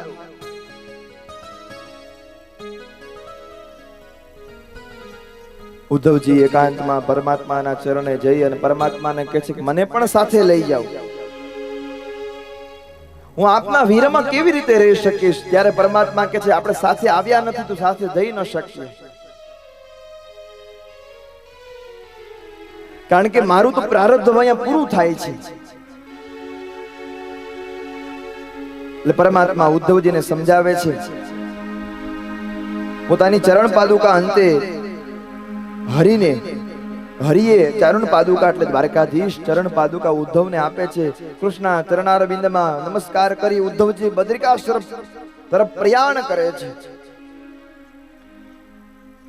ઉદ્ધવજી એકાંતમાં પરમાત્માના ચરણે જઈ અને પરમાત્માને કહે છે કે મને પણ સાથે લઈ જાઓ. હું આપના વીરમાં કેવી રીતે રહી શકીશ? ત્યારે પરમાત્મા કહે છે આપણે સાથે આવ્યા નથી તો સાથે જઈ ન શકીએ, કારણ કે મારું તો પ્રારબ્ધ અહીંયા પૂરું થાય છે. એટલે પરમાત્મા ઉદ્ધવજીને સમજાવે છે. પોતાની ચરણ પાદુકા અંતે હરિએ ચરણ પાદુકા એટલે દ્વારકાધીશ ચરણ પાદુકા ઉદ્ધવને આપે છે. કૃષ્ણ ચરણારવિંદમાં નમસ્કાર કરી ઉદ્ધવજી બદ્રિકાશ્રમ તરફ પ્રયાણ કરે છે.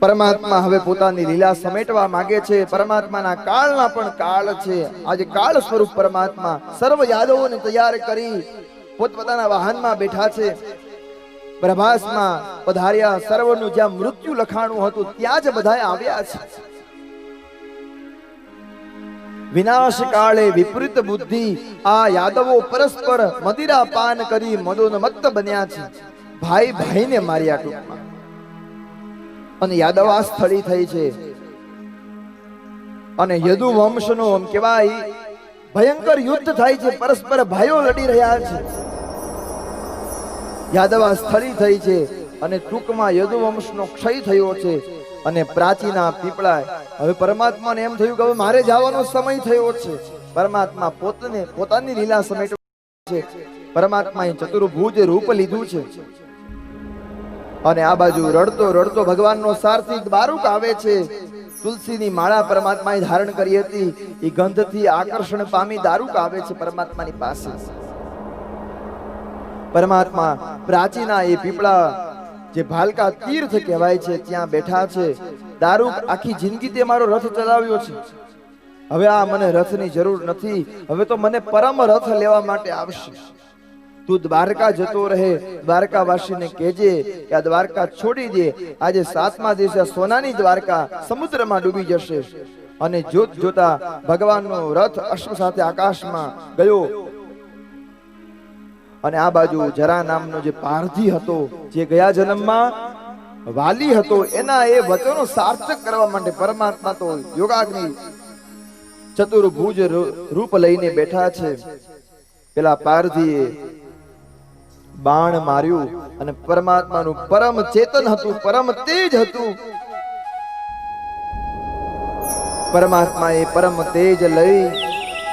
પરમાત્મા હવે પોતાની લીલા સમેટવા માંગે છે. પરમાત્માના કાળના પણ કાળ છે. આજે કાળ સ્વરૂપ પરમાત્મા સર્વ યાદવોને તૈયાર કરી પોતપોતાના વાહનમાં બેઠા છે. પ્રભાસમાં પધાર્યા. સર્વનું જ્યાં મૃત્યુ લખાણું હતું ત્યાં જ બધાએ આવ્યા છે. વિનાશ કાળે વિપરીત બુદ્ધિ આ યાદવો પરસ્પર મદિરા પાન કરી મદોન્મત્ત બન્યા છે. ભાઈ ભાઈને માર્યા ટૂંકમાં. અને યાદવ આ સ્થળી થઈ છે. અને યદુ વંશનો આમ કહેવાય ભયંકર યુદ્ધ થાય છે. પરસ્પર ભાઈઓ લડી રહ્યા છે. યાદવા સ્થળી થઈ છે. અને ટૂંકમાં યદુ વંશનો ક્ષય થયો છે. અને પ્રાચીના પીપળા હવે પરમાત્માને એમ થયું કે હવે મારે જવાનો સમય થયો છે. પરમાત્મા પોતાની લીલા સમેટવા છે. પરમાત્માએ ચતુર્ભુજ રૂપ લીધું છે. અને આ બાજુ રડતો રડતો ભગવાનનો સારથી બારુક આવે છે. તુલસીની માળા પરમાત્માએ ધારણ કરી હતી. એ ગંધથી આકર્ષણ પામી દારૂક આવે છે પરમાત્માની પાસે. પરમાત્મા પ્રાચીના એ પીપળા જે ભાલકા તીર્થ કહેવાય છે ત્યાં બેઠા છે. દારૂક આખી જિંદગી તે મારો રથ ચલાવ્યો છે, હવે આ મને રથની જરૂર નથી. હવે તો મને પરમ રથ લેવા માટે આવશે. તું દ્વારકા જતો રહે. દ્વારકાવાસીને કહેજે કે આ દ્વારકા છોડી દે. આજે 7મા દિવસે સોનાની દ્વારકા સમુદ્રમાં ડૂબી જશે. અને જોત જોતા ભગવાનનો રથ અશ્વ સાથે આકાશમાં ગયો. અને આ બાજુ જરા નામનો જે પારધી હતો, જે ગયા જન્મમાં વાલી હતો, એના એ વચનો સાર્થક કરવા માટે પરમાત્મા તો યોગાગ્નિ ચતુર્ભુજ રૂપ લઈને બેઠા છે. પેલા પારધીએ બાણ માર્યું અને પરમાત્માનું પરમ ચેતન હતું, પરમ તેજ હતું. પરમાત્માએ પરમ તેજ લઈ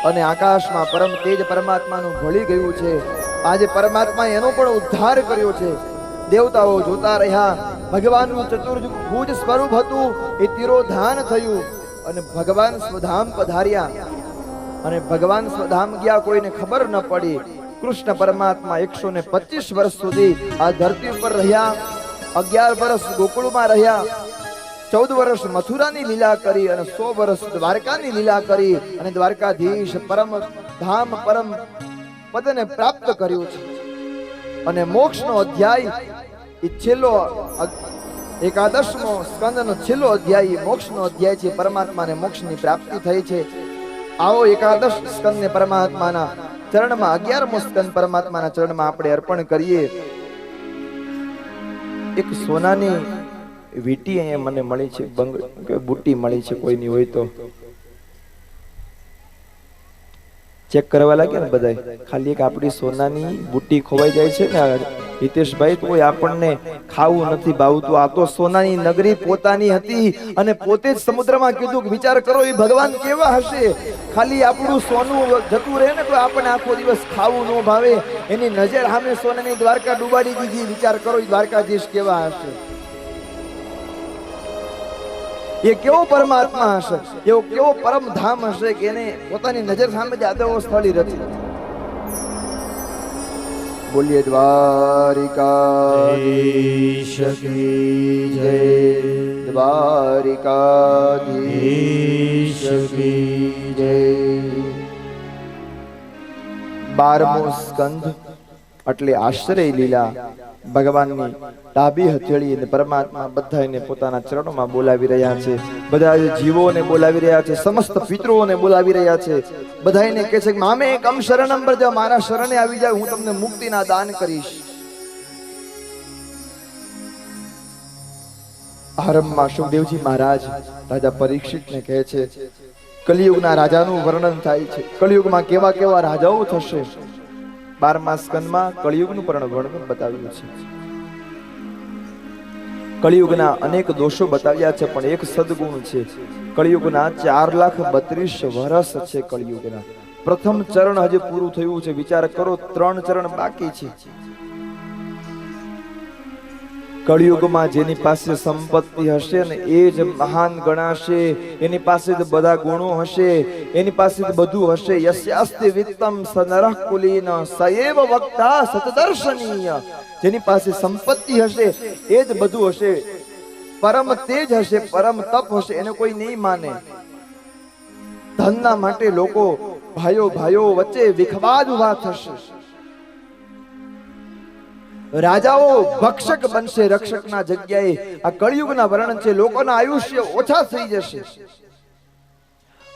અને આકાશમાં પરમ તેજ પરમાત્માનું ભળી ગયું છે. આજે પરમાત્મા એનો પણ ઉદ્ધાર કર્યો છે. દેવતાઓ જોતા રહ્યા. ભગવાનનું ચતુર્ભુજ સ્વરૂપ હતું એ તિરોધાન થયું અને ભગવાન સ્વધામ પધાર્યા. અને ભગવાન સ્વધામ ગયા કોઈને ખબર ન પડી. કૃષ્ણ પરમાત્મા 125 વર્ષ સુધી આ ધરતી ઉપર રહ્યા. 11 વર્ષ ગોકુળમાં રહ્યા. 14 વર્ષ મથુરાની લીલા કરી અને 100 વર્ષ દ્વારકાની લીલા કરી અને દ્વારકાધીશ પરમ ધામ પરમ પદને પ્રાપ્ત કર્યું છે. અને મોક્ષનો અધ્યાય એ છેલ્લો 11મો સ્કંદનો છેલ્લો અધ્યાય મોક્ષનો અધ્યાય છે. પરમાત્માને મોક્ષની પ્રાપ્તિ થઈ છે. આવો 11 સ્કંદને પરમાત્માના ચરણમાં 11મો સ્કંદ પરમાત્માના ચરણમાં આપણે અર્પણ કરીએ. એક સોનાની વીટી અહીંયા મને મળી છે, બુટ્ટી મળી છે. કોઈની હોય તો ચેક કરવા લાગે ને બધાય. ખાલી એક આપણી સોનાની બુટ્ટી ખોવાઈ જાય છે ને હિતેશભાઈ, તો આપણને ખાવું નથી ભાવતું. આ તો સોનાની નગરી પોતાની હતી અને પોતે જ સમુદ્રમાં કીધું. વિચાર કરો એ ભગવાન કેવા હશે. ખાલી આપણું સોનું જતું રહે ને તો આપણને આખો દિવસ ખાવું ન ભાવે. એની નજર સામે સોનાની દ્વારકા ડૂબાડી દીધી. વિચાર કરો એ દ્વારકાધીશ કેવા હશે. એ કેવો પરમાત્મા હશે, એવો કેવો પરમ ધામ હશે કે એને પોતાની નજર સામે જ આદવો સ્થળી રચી. બોલીએ દ્વારિકાધીશ કી જય, દ્વારિકાધીશ કી જય. 12મો સ્કંધ એટલે આશ્રય લીલા. ભગવાનની ડાબી હથેળી અને પરમાત્મા બધાને પોતાના ચરણોમાં બોલાવી રહ્યા છે. બધા જીવોને બોલાવી રહ્યા છે, સમસ્ત પિતૃઓને બોલાવી રહ્યા છે. બધાને કહે છે કે મામે એકમ શરણમ બ્રજ, મારા શરણે આવી જાવ, હું તમને મુક્તિના દાન કરીશ. આરંભમાં સુખદેવજી મહારાજ રાજા પરીક્ષિતને કહે છે, કલિયુગના રાજાનું વર્ણન થાય છે. કલિયુગમાં કેવા કેવા રાજાઓ થશે. 12મા સ્કંદમાં કલિયુગનું પણ વર્ણન બતાવ્યું છે. કલિયુગના અનેક દોષો બતાવ્યા છે, પણ એક સદગુણ છે. કલિયુગના 4,32,000 વર્ષ છે. કલિયુગના પ્રથમ ચરણ હજી પૂરું થયું છે. વિચાર કરો, 3 ચરણ બાકી છે. કળિયુગમાં જેની પાસે સંપત્તિ હશે ને એ જ મહાન ગણાશે, એની પાસે જ બધા ગુણો હશે, એની પાસે જ બધું હશે. યસ્યાસ્તિ વિત્તમ સનરઃ કુલીન સએવ વક્તા સતદર્શનીય. જેની પાસે સંપત્તિ હશે એ જ બધું હશે, પરમ તેજ હશે, પરમ તપ હશે, એને કોઈ નહીં માને. ધનના માટે લોકો ભાઈઓ ભાઈઓ વચ્ચે વિખવાદ ઉભા થશે. રાજાઓ ભક્ષક બનશે રક્ષકના જગ્યાએ. આ કળિયુગના વર્ણન છે. લોકોના આયુષ્ય ઓછા થઈ જશે.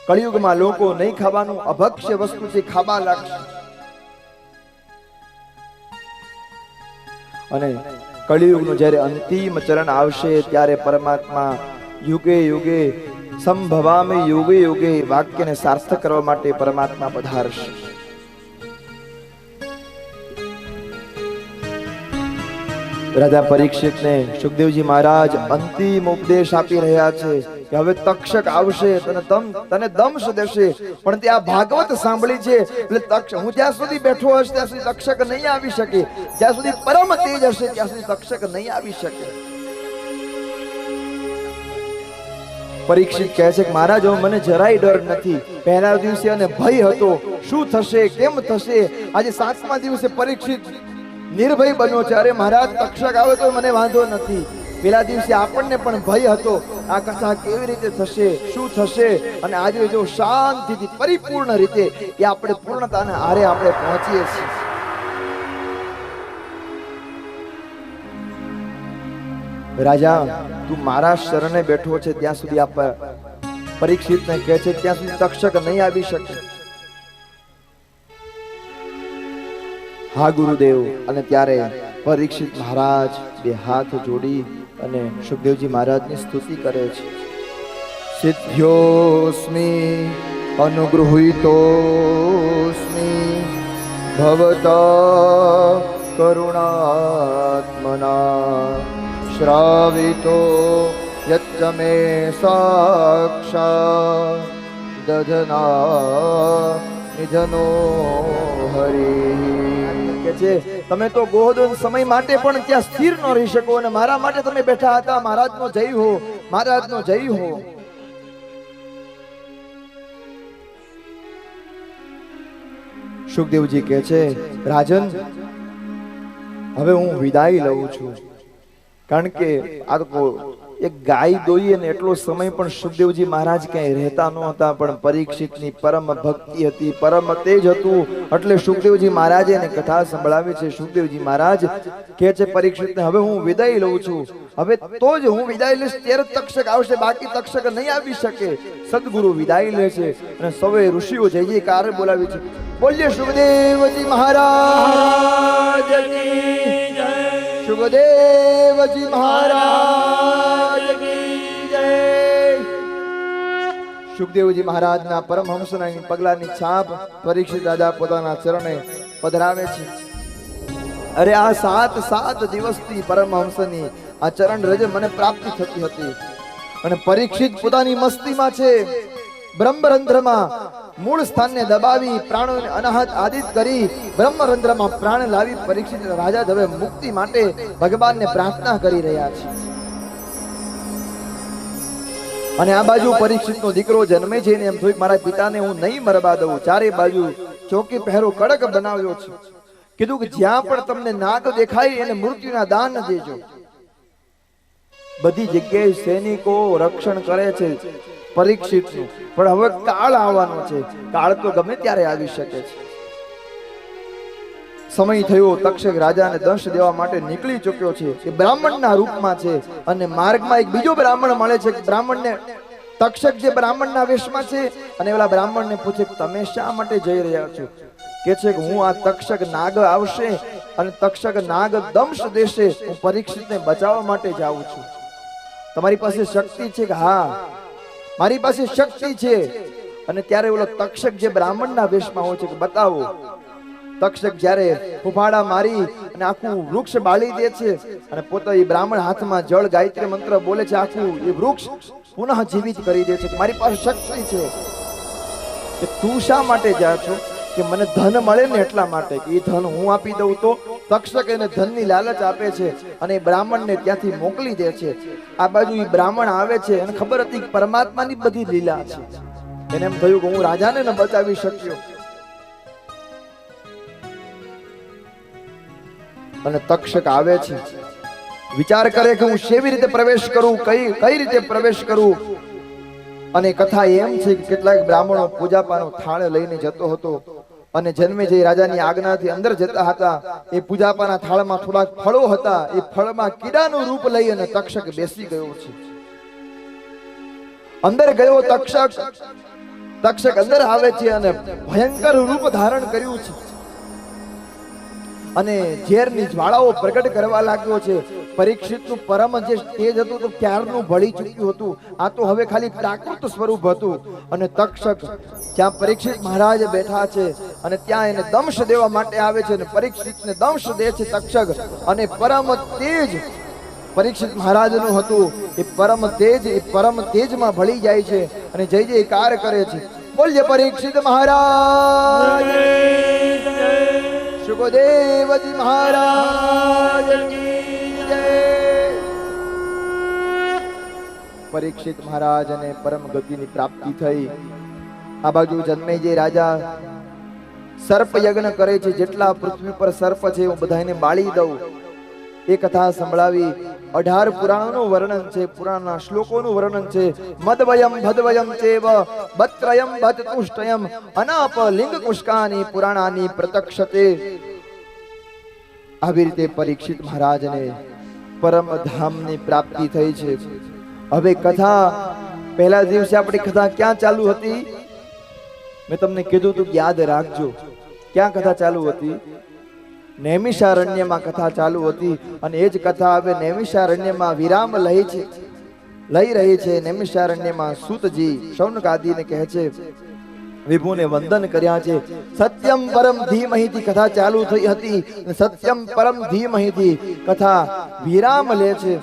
કળિયુગમાં લોકો નહીં ખાવાનું અભક્ષ્ય વસ્તુથી ખાવા લાગશે. અને કળિયુગનું જ્યારે અંતિમ ચરણ આવશે ત્યારે પરમાત્મા યુગે યુગે સંભવામે યુગે યુગે વાક્યને સાર્થક કરવા માટે પરમાત્મા પધારશે. રાજા પરીક્ષિતને સુખદેવજી મહારાજ અંતિમ ઉપદેશ આપી રહ્યા છે કે હવે તક્ષક આવશે, તને દંશ દેશે. પણ ત્યાં ભાગવત સાંભળી છે એટલે તક્ષક, હું જ્યાં સુધી બેઠો હશે ત્યાં સુધી તક્ષક નહીં આવી શકે. જ્યાં સુધી પરમ તેજ હશે ત્યાં સુધી તક્ષક નહીં આવી શકે. પરીક્ષિત કહે છે કે મહારાજ હવે મને જરાય ડર નથી. પહેલા દિવસે અને ભય હતો, શું થશે કેમ થશે. આજે 7મા દિવસે પરીક્ષિત નિર્ભય બન્યો છે. અરે મહારાજ તક્ષક આવે તો મને વાંધો નથી. પેલા દિવસે આપણને પણ ભય હતો, આ કથા કેવી રીતે થશે, શું થશે. અને આજે જો શાંતિથી પરિપૂર્ણ રીતે એ આપણે પૂર્ણતાને આરે આપણે પહોંચીએ છીએ. રાજા તું મારા શરણે બેઠો છે ત્યાં સુધી આપ પરીક્ષિતને કહે છે ત્યાં સુધી તક્ષક નહીં આવી શકે. હા ગુરુદેવ. અને ત્યારે પરીક્ષિત મહારાજ બે હાથ જોડી અને સુખદેવજી મહારાજની સ્તુતિ કરે છે. સિદ્ધ્યોસ્મિ અનુગૃહીતોસ્મિ ભવતા કરુણાત્મના શ્રાવિતો યત્ મે સાક્ષાત દધના નિધનો હરિ. કે છે તમે તો ગોહદન સમય માટે પણ ત્યાં સ્થિર ન રહી શકો અને મારા માટે તમે બેઠા હતા. મહારાજનો જય હો, મહારાજનો જય હો. સુખદેવજી કહે છે રાજન હવે હું વિદાય લઉં છું. કારણ કે આ તો એક ગાય દોઈ અને એટલો સમય પણ સુખદેવજી મહારાજ ક્યાંય રહેતા ન હતા. પણ પરીક્ષિતની પરમ ભક્તિ હતી, પરમ તેજ હતું, એટલે સુખદેવજી મહારાજે એને કથા સંભળાવી છે. સુખદેવજી મહારાજ કહે છે પરીક્ષિતને હવે હું વિદાય લઉં છું. હવે તો જ હું વિદાય લઈશ ત્યારે તક્ષક આવશે, બાકી તક્ષક નહીં આવી શકે. સદગુરુ વિદાય લે છે અને સૌએ ઋષિઓ જય જયકાર બોલાવી છે. બોલીએ સુખદેવજી મહારાજ કી જય. સુખદેવજી મહારાજ કી જય. સુખદેવજી મહારાજના પરમહંસના પગલાની છાપ પરીક્ષિત રાજા પોતાના ચરણે પધરાવે છે. અરે આ 7 દિવસથી પરમહંસની આ ચરણ રજ મને પ્રાપ્તિ થતી હતી અને પરીક્ષિત પોતાની મસ્તીમાં છે. બ્રહ્મરંધ્રમાં મૂળ સ્થાનને દબાવી પ્રાણોને અનાહત આદિત કરી બ્રહ્મરંધ્રમાં પ્રાણ લાવી પરીક્ષિત રાજા હવે મુક્તિ માટે ભગવાનને પ્રાર્થના કરી રહ્યા છે. અને આ બાજુ પરીક્ષિતનો દીકરો જન્મે છે ને એમ થયું કે મારા પિતાને હું નહીં મરવા દઉં. ચારે બાજુ ચોકી પહેરો કડક બનાવ્યો છે. કીધું કે જ્યાં પણ તમને નાગ દેખાય એને મૃત્યુના દાન દેજો. બધી જગ્યાએ સૈનિકો રક્ષણ કરે છે પરીક્ષિતનું, પણ હવે કાળ આવવાનો છે. કાળ તો ગમે ત્યારે આવી શકે છે. સમય થયો, તક્ષક રાજાને દંશ દેવા માટે નીકળી ચૂક્યો છે. એ બ્રાહ્મણના રૂપમાં છે અને માર્ગમાં એક બીજો બ્રાહ્મણ મળે છે. બ્રાહ્મણને તક્ષક જે બ્રાહ્મણના વેશમાં છે અને ઓલા બ્રાહ્મણને પૂછે કે તમે શા માટે જઈ રહ્યા છો? કે છે કે હું આ તક્ષક નાગ આવશે અને તક્ષક નાગ દંશ દેશે, હું પરીક્ષિતને બચાવવા માટે જાઉં છું. તમારી પાસે શક્તિ છે? કે હા, મારી પાસે શક્તિ છે. અને ત્યારે ઓલો તક્ષક જે બ્રાહ્મણના વેશમાં હોય છે કે બતાવો. તક્ષક જ્યારે ફુફાડા મારી અને આખું વૃક્ષ બાળી દે છે અને પોતે એ બ્રાહ્મણ હાથમાં જળ ગાયત્રી મંત્ર બોલે છે, આખું એ વૃક્ષ પુનઃ જીવિત કરી દે છે. મારી પાસે શક્તિ છે. કે તું શા માટે જા છો? કે મને ધન મળે ને એટલા માટે, કે એ ધન હું આપી દઉં તો. તક્ષક એને ધનની લાલચ આપે છે અને એ બ્રાહ્મણને ત્યાંથી મોકલી દે છે. આ બાજુ એ બ્રાહ્મણ આવે છે અને ખબર હતી કે પરમાત્માની બધી લીલા છે. એને એમ થયું કે હું રાજાને ન બચાવી શક્યો. અને તક્ષક આવે છે, વિચાર કરે કે હું કેવી રીતે પ્રવેશ કરું, કઈ રીતે પ્રવેશ કરું. અને કથા એમ છે કે કેટલાક બ્રાહ્મણો પૂજાપાનો થાળ લઈને જતો હતો અને જન્મેજય રાજાની આજ્ઞાથી અંદર જતા હતા. એ પૂજાપાના થાળમાં થોડાક ફળો હતા. એ ફળમાં કીડાનું રૂપ લઈ અને તક્ષક બેસી ગયો છે. અંદર ગયો તક્ષક અંદર આવે છે અને ભયંકર રૂપ ધારણ કર્યું છે અને ઝેરની જ્વાળાઓ પ્રગટ કરવા લાગ્યો છે. પરીક્ષિતનું પરમ જે તેજ હતું તો ક્યારનું ભળી ચૂક્યું હતું. આ તો હવે ખાલી પ્રાકૃત સ્વરૂપ હતું. અને તક્ષક જ્યાં પરીક્ષિત મહારાજ બેઠા છે અને ત્યાં એને દંશ દેવા માટે આવે છે અને પરીક્ષિતને દંશ દે છે તક્ષક. અને પરમ તેજ પરીક્ષિત મહારાજનું હતું. એ પરમ તેજમાં ભળી જાય છે અને જય જયકાર કરે છે. બોલ્ય પરીક્ષિત મહારાજ, સુખદેવજી મહારાજ કી જય. પરીક્ષિત મહારાજને પરમ ગતિની પ્રાપ્તિ થઈ. આ બાજુ જન્મેજય રાજા સર્પ યજ્ઞ કરે છે. જેટલા પૃથ્વી પર સર્પ છે હું બધાને બાળી દઉં. એ કથા સંભળાવી. 18 પુરાણોનું વર્ણન છે, પુરાણના શ્લોકોનું વર્ણન છે. મદવયમ ભદવયમ ચેવ બત્રયમ બતતુષ્ટયમ અનાપ લિંગ કુષ્કાની પુરાણાની પ્રત્યક્ષતે. આવી રીતે પરીક્ષિત મહારાજને પરમ ધામની પ્રાપ્તિ થઈ છે. હવે કથા પહેલા દિવસે આપણી કથા ક્યાં ચાલુ હતી? મેં તમને કીધું તું યાદ રાખજો. ક્યાં કથા ચાલુ હતી? નૈમિષારણ્યમાં કથા ચાલુ હતી. અને એ જ કથા હવે નૈમિષારણ્યમાં વિરામ લઈ રહી છે. નૈમિષારણ્યમાં સૂતજી શૌનક આદિને કહે છે, વિભુને વંદન કર્યા છે. સત્યમ પરમ ધીમહિથી કથા ચાલુ થઈ હતી. સત્યમ પરમ ધીમહિથી કથા વિરામ લે છે.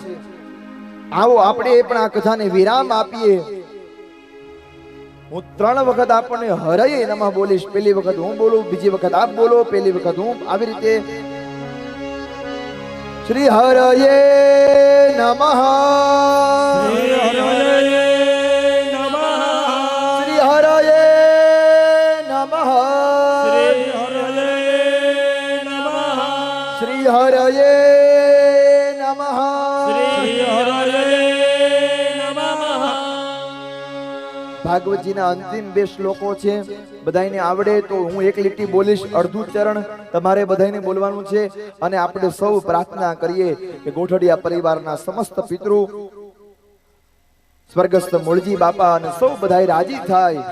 આવો આપણે પણ આ કથાને વિરામ આપીએ. હું 3 વખત આપણને હરયે નમઃ બોલીશ. પહેલી વખત હું બોલું, બીજી વખત આપ બોલો, પહેલી વખત હું. આવી રીતે શ્રી હરયે નમઃ, શ્રી હરયે નમઃ, શ્રી હરયે નમઃ, શ્રી હરયે નમઃ, શ્રી હરયે નમઃ, શ્રી હરયે નમઃ. ભાગવતજીના અંતિમ 2 શ્લોકો છે. બધાને આવડે તો હું એક લીટી બોલીશ, અડધું ચરણ તમારે બધાને બોલવાનું છે. અને આપણે સૌ પ્રાર્થના કરીએ કે ગોઠડિયા પરિવારના સમસ્ત પિતૃ, સ્વર્ગસ્થ મૂળજી બાપા અને સૌ બધાય રાજી થાય.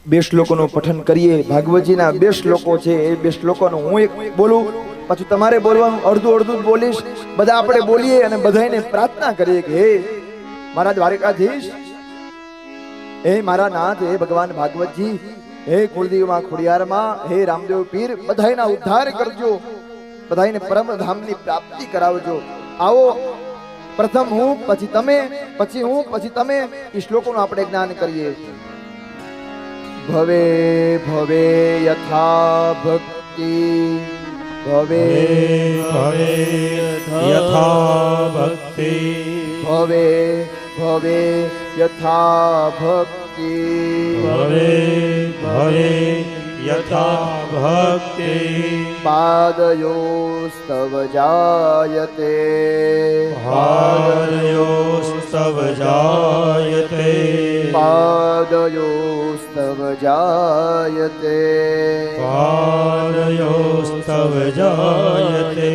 બે શ્લોકોનું પઠન કરીએ. ભાગવતજીના 2 શ્લોકો છે. એ 2 શ્લોકોનું હું એક બોલું, પછી તમારે બોલવાનું. અડધું બોલીશ. બધા આપણે બોલીએ અને બધાને પ્રાર્થના કરીએ કે હે મારા દ્વારકાધીશ, હે મારા નાથ, હે ભગવાન ભાગવતજી, હે કુળદેવીમાં ખોડિયારમાં, હે રામદેવ પીર, બધાયના ઉદ્ધાર કરજો, બધાયને પરમધામની પ્રાપ્તિ કરાવજો. આવો પ્રથમ હું, પછી તમે, પછી હું, પછી તમે, એ શ્લોકોનું આપણે જ્ઞાન કરીએ. ભવે ભવે યથા ભક્તિ, ભવે ભવે યથા ભક્તિ, ભવે ભવે યથા ભક્તિ, ભવે ભવે યથા ભક્તિ, પાદયોસ્તવ જાયતે, પાદયોસ્તવ જાયતે, પાદયોસ્તવ જાયતે, પાદયોસ્તવ જાયતે,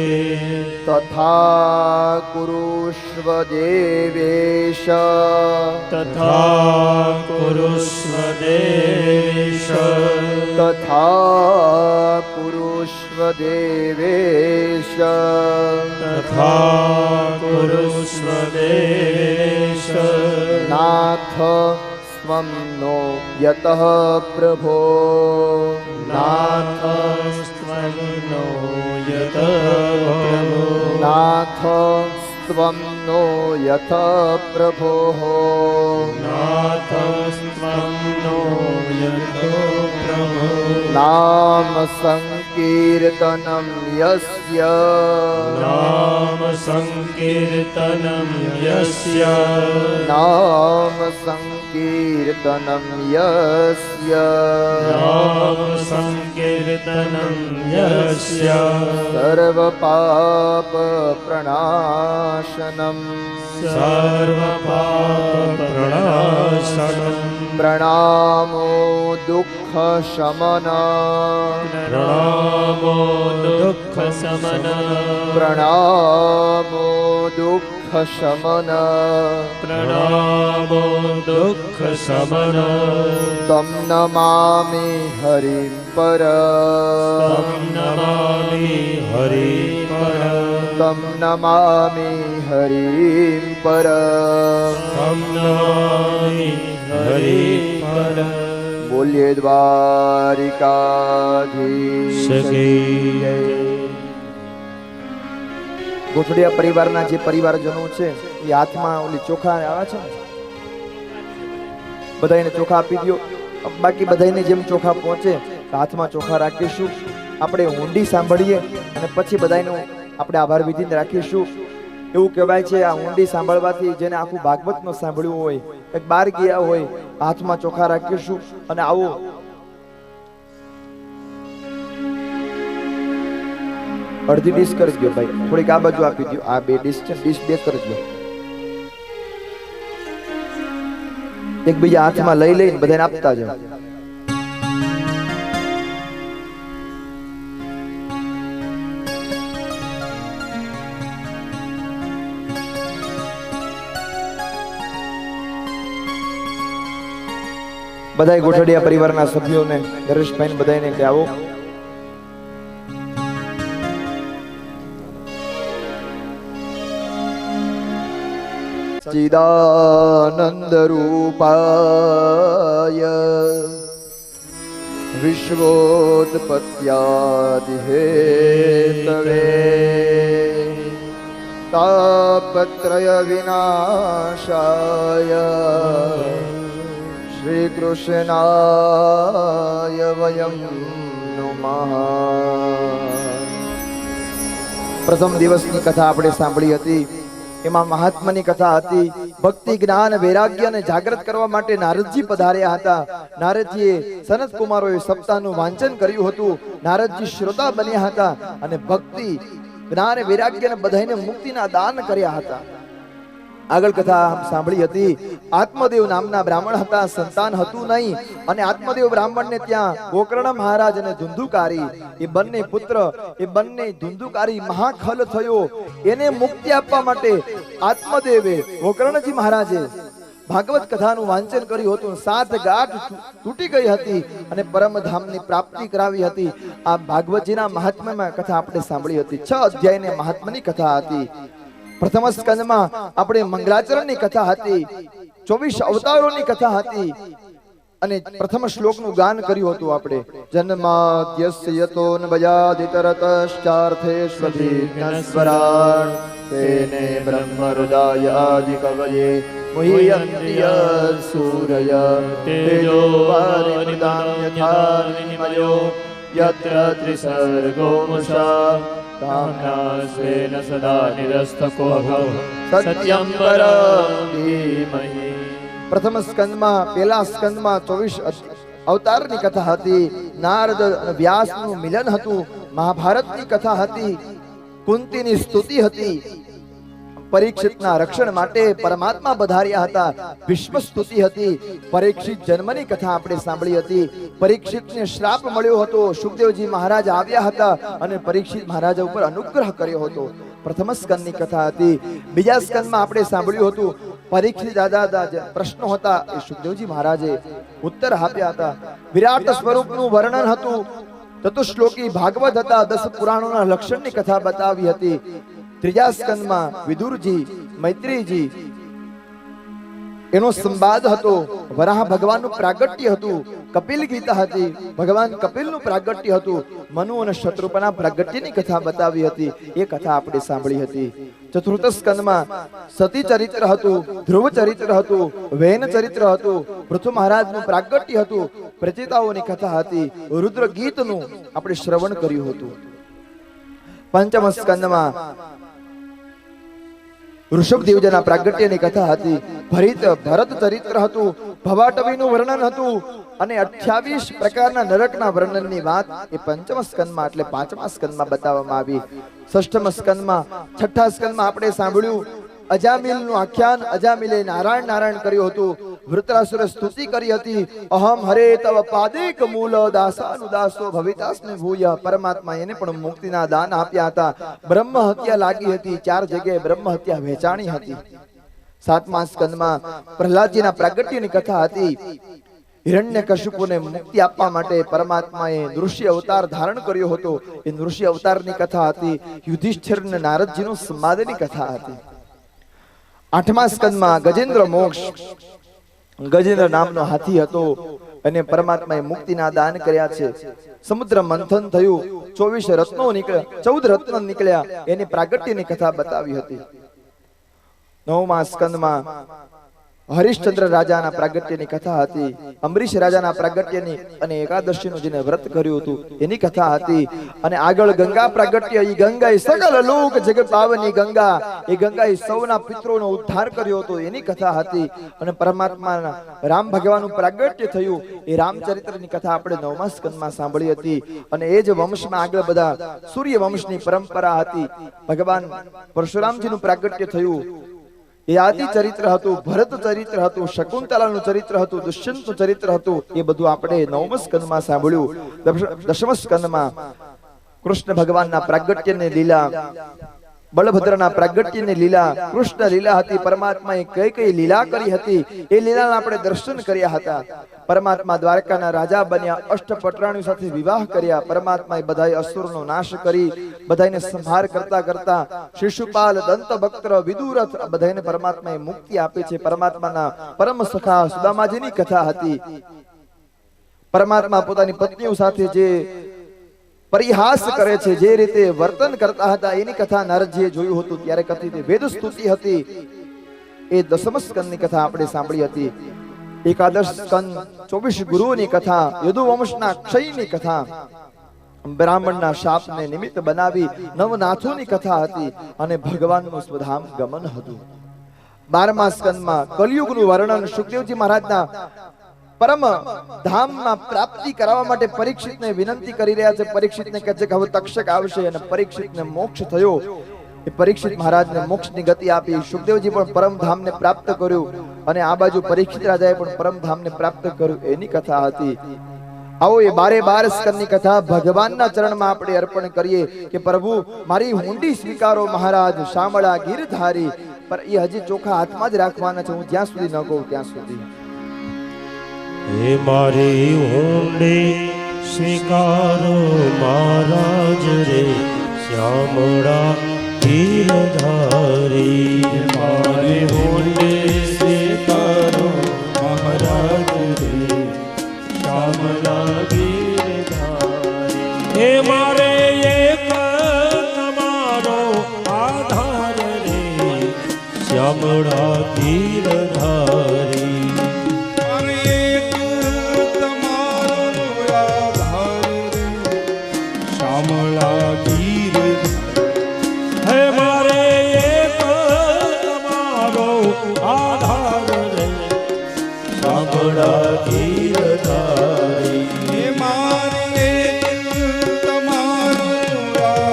તથા કુરુષ્વ દેવેશ, તથા કુરુષ્વ દેવેશ, તથા કુરુષ્વ દેવેશ, તથા કુરુષ્વ દેવેશ, નાથ સ્વમ નો યતઃ પ્રભો, નાથ સ્ત્વન્નો યત પ્રભો, નાથ સ્વમ નો યથ પ્રભો, નાથ સ્ત્વન્નો યત પ્રભો, નામ સંકીર્તનમ યસ્ય, નામ સંકીર્તનમ યસ્ય, નામ સંકીર્તનમ યસ્ય, નામ સંકીર્તનમ યસ્ય, સર્વ પાપ પ્રણાશનમ, સર્વ પાપ પ્રણાશનમ, પ્રણામો દુઃખ શમન, પ્રણામો દુઃખ સમન, પ્રણામો દુઃખ શમન, પ્રણામો દુઃખ સમન, તમ નમામિ હરિમ પર, તમ નમામિ હરિ પર, તમ નમામિ હરિમ પર, તમ નમામિ હરિ પર. બોલીએ દ્વારિકાધીશ સખી જય. ગોઠડિયા પરિવારના જે પરિવારજનો છે એ હાથમાં ઓલી ચોખા આવે છે ને, બધાને ચોખા આપી દો. બાકી બધાને જેમ ચોખા પહોંચે હાથમાં ચોખા રાખીશું. આપણે હુંડી સાંભળીએ અને પછી બધાનું આપણે આભાર વિધિને રાખીશું. એવું કહેવાય છે આ હુંડી સાંભળવાથી જેને આખું ભાગવત નો સાંભળ્યું હોય, એક બાર ગયા હોય, હાથમાં ચોખા રાખીશું. અને આવો અડધી ડીશ કરી દો ભાઈ, થોડીક આ બાજુ આપી દો. આ બે ડીશ છે, ડીશ બે કરી દો. એકબીજા હાથમાં લઈ લઈને બધાને આપતા જાઓ. બધાય ગોઠડિયા પરિવારના સભ્યોને, નરેશભાઈ બધાને કે આવો. સચ્ચિદાનંદ રૂપાય વિશ્વોત્પત્યાદિ હેતવે તાપત્રય વિનાશાય શ્રી કૃષ્ણાય વયમ નમઃ. પ્રથમ દિવસની કથા આપણે સાંભળી હતી. એમાં મહાત્માની કથા હતી. ભક્તિ, જ્ઞાન, વૈરાગ્ય અને જાગૃત કરવા માટે નારદજી પધાર્યા હતા. નારદજીએ સનત કુમારોએ સપ્તાહનું વાંચન કર્યું હતું. નારદજી શ્રોતા બન્યા હતા અને ભક્તિ, જ્ઞાન, વૈરાગ્ય અને બધાને મુક્તિના દાન કર્યા હતા. આગળ કથા સાંભળી હતી. આત્મદેવ નામના બ્રાહ્મણ હતા, સંતાન હતું નહીં, અને આત્મદેવ બ્રાહ્મણને ત્યાં ગોકર્ણ મહારાજ અને ધુંધુકારી એ બંને પુત્ર, એ બંને ધુંધુકારી મહાખલ થયો. એને મુક્તિ આપવા માટે આત્મદેવે ગોકર્ણજી મહારાજે ભાગવત કથાનું વાંચન કર્યું હતું. 7 ગાંઠ તૂટી ગઈ હતી અને પરમધામની પ્રાપ્તિ કરાવી હતી. આ ભાગવતજીના મહાત્મ્યમાં કથા આપણે સાંભળી હતી. 6 અધ્યાયની મહાત્મ્યની કથા હતી. પ્રથમ સ્કંદમાં આપણે મંગલાચરણની કથા હતી, 24 અવતારોની કથા હતી. અને પ્રથમ શ્લોકનું ગાન કર્યું હતું આપણે. જન્માદ્યસ્ય યતો નવયાદિતરતશ્ચાર્થેષ્વધિજ્ઞસ્વરાણ તેને બ્રહ્મ હૃદય આદિ કવયે મુહ્યન્તિ સૂરય તેજો વારિમૃદાં યથા વિનિમયો યત્ર ત્રિસર્ગો મુષા કામના સ્વેન સદા નિરસ્તકો સત્યમ પરમ ધીમહિ. પ્રથમ સ્કંદમાં પહેલા સ્કંદમાં 24 અવતારની કથા હતી. નારદ અને વ્યાસનું મિલન હતું. મહાભારતની કથા હતી. કુંતીની સ્તુતિ હતી. પરીક્ષિતના રક્ષણ માટે પરમાત્મા પધાર્યા હતા. ભીષ્મ સ્તુતિ હતી. પરીક્ષિત જન્મની કથા આપણે સાંભળી હતી. પરીક્ષિતને શ્રાપ મળ્યો હતો. સુખદેવજી મહારાજ આવ્યા હતા અને પરીક્ષિત મહારાજ ઉપર અનુગ્રહ કર્યો હતો. પ્રથમ સ્કંદની કથા હતી. બીજા સ્કંદમાં આપણે સાંભળ્યું હતું પરીક્ષિત દાદા પ્રશ્નો હતા એ સુખદેવજી મહારાજે ઉત્તર આપ્યા હતા. વિરાટ સ્વરૂપનું વર્ણન હતું. ચતુશ્લોકી ભાગવત હતા. 10 પુરાણોના લક્ષણની કથા બતાવી હતી. ત્રીજા સ્કંદમાં વિદુરજી મૈત્રીજી એનો સંવાદ હતો. વરાહ ભગવાનનું પ્રાગટ્ય હતું. કપિલ ગીતા હતી. ભગવાન કપિલનું પ્રાગટ્ય હતું. મનુ અને શત્રુપના પ્રાગટ્યની કથા બતાવી હતી. એ કથા આપણે સાંભળી હતી. ચતુર્થ સ્કંદમાં સતી ચરિત્ર હતું. ધ્રુવ ચરિત્ર હતું. વેન ચરિત્ર હતું. પૃથુ મહારાજનું પ્રાગટ્ય હતું. પ્રચેતાઓની કથા હતી. રુદ્ર ગીતનું આપણે શ્રવણ કર્યું હતું. પંચમ સ્કંદમાં ઋષભદેવજીના પ્રાગટ્યની કથા હતી. ભરત ચરિત્ર હતું. ભવાટવીનું વર્ણન હતું અને 28 પ્રકારના નરકના વર્ણનની વાત એ પંચમ સ્કંદમાં એટલે પાંચમા સ્કંદમાં બતાવવામાં આવી. ષષ્ઠમ સ્કંદમાં છઠ્ઠા સ્કંદમાં આપણે સાંભળ્યું અજામિલનું આખ્યાન. અજામિલે નારાયણ કર્યું હતું. વૃત્રાસુરે સ્તુતિ કરી હતી. અહમ હરે તવ પાદેક મૂલ દાસાનુદાસો ભવિતાસ્મે ભૂય. પરમાત્મા એને પણ મુક્તિના દાન આપ્યા હતા. બ્રહ્મ હત્યા લાગી હતી. 4 જગ્યાએ બ્રહ્મ હત્યા વેચાણી હતી. સાતમા સ્કંદમાં પ્રહલાદજીના પ્રાગટ્યની કથા હતી. હિરણ્યકશિપુને મુક્તિ આપવા માટે પરમાત્માએ નૃષિ અવતાર ધારણ કર્યો હતો. એ નૃષિ અવતારની કથા હતી. યુધિષ્ઠિર અને નારદજીનું સંવાદની કથા હતી. આઠમા સ્કંદમાં ગજેન્દ્ર મોક્ષ. ગજેન્દ્ર નામનો હાથી હતો અને પરમાત્માએ મુક્તિના દાન કર્યા છે. સમુદ્ર મંથન થયું. 24 રત્નો નીકળ્યા. 14 રત્ન નીકળ્યા. એની પ્રાગટ્યની કથા બતાવી હતી. નવમા સ્કંદમાં હરિશ્ચંદ્ર રાજાના પ્રાગટ્યની કથા હતી. અંબરીશ રાજાના પ્રાગટ્યની અને એકાદશીનું જેને વ્રત કર્યું હતું એની કથા હતી. અને આગળ ગંગા પ્રાગટ્ય. એ ગંગાએ સકલ લોક જગત પાવની ગંગા. એ ગંગાએ સૌના પિતરોનો ઉદ્ધાર કર્યો હતો એની કથા હતી. અને પરમાત્માના રામ ભગવાનનું પ્રાગટ્ય થયું. એ રામચરિત્રની કથા આપણે નવમા સ્કંદમાં સાંભળી હતી. અને એ જ વંશમાં આગળ બધા સૂર્ય વંશની પરંપરા હતી. ભગવાન પરશુરામજીનું પ્રાગટ્ય થયું. એ આદિ ચરિત્ર હતું. ભરત ચરિત્ર હતું. શકુંતલાનું ચરિત્ર હતું. દુષ્યંતનું ચરિત્ર હતું. એ બધું આપણે નવમ સ્કંદમાં સાંભળ્યું. દશમ સ્કંદમાં કૃષ્ણ ભગવાનના પ્રાગટ્યની લીલા, બળભદ્રના પ્રાગટ્યની લીલા, કૃષ્ણ લીલા હતી. પરમાત્માએ કઈ લીલા કરી હતી એ લીલાના આપણે દર્શન કર્યા હતા. પરમાત્મા દ્વારકાના રાજા બન્યા. અષ્ટપટરાણીઓ સાથે વિવાહ કર્યા. પરમાત્માએ બધાય અસુરનો નાશ કરી બધાને સંહાર કરતા શિશુપાલ, દંતભક્ત્ર, વિદુરથ બધાને પરમાત્માએ મુક્તિ આપી છે. પરમાત્માના પરમ સખા સુદામાજીની કથા હતી. પરમાત્મા પોતાની પત્નીઓ સાથે જે પરિહાસ કરે છે, જે રીતે વર્તન કરતા હતા એની કથા નારદજીએ જોયું હતું ત્યારે કથિત વેદ સ્તુતિ હતી. એ દસમ સ્કંદની કથા આપણે સાંભળી હતી. એકાદશ સ્કંદ 24 ગુરુઓની કથા, યદુવંશના ક્ષયની કથા, બ્રાહ્મણના શાપને નિમિત્ત બનાવી નવનાથોની કથા હતી અને ભગવાનનું સ્વધામ ગમન હતું. 12મા સ્કંદમાં કલિયુગનું વર્ણન, સુખદેવજી મહારાજના પરમ ધામમાં પ્રાપ્તિ કરાવવા માટે પરીક્ષિતને વિનંતી કરી રહ્યા છે. પરીક્ષિતને કહે છે કે હવે તક્ષક આવશે અને પરીક્ષિતને મોક્ષ થયો. એ પરીક્ષિત મહારાજને મોક્ષની ગતિ આપી. સુખદેવજી પણ પરમ ધામને પ્રાપ્ત કર્યું અને આ બાજુ પરીક્ષિત રાજાએ પણ પરમ ધામને પ્રાપ્ત કર્યું એની કથા હતી. આવો એ 12 સ્કંદની કથા ભગવાનના ચરણમાં આપણે અર્પણ કરીએ કે પ્રભુ મારી હુંડી સ્વીકારો મહારાજ, શામળા ગીરધારી. પર એ હજી ચોખા હાથમાં જ રાખવાના છે, હું જ્યાં સુધી ન કહું ત્યાં સુધી. હે મારી હુંડી સ્વીકારો મહારાજ રે, શ્યામળા ગીરધારી. મારી હુંડી સ્વીકારો મહારાજ રે, શ્યામળા ગીરધારી હે મારે એક તમારો આધાર રે શ્યામળા ગીરધારી શ્યામળા ગીરધારી હે મારે એક તમારો આધાર રે શ્યામળા ગીરધારી હે મારે તમારો આધાર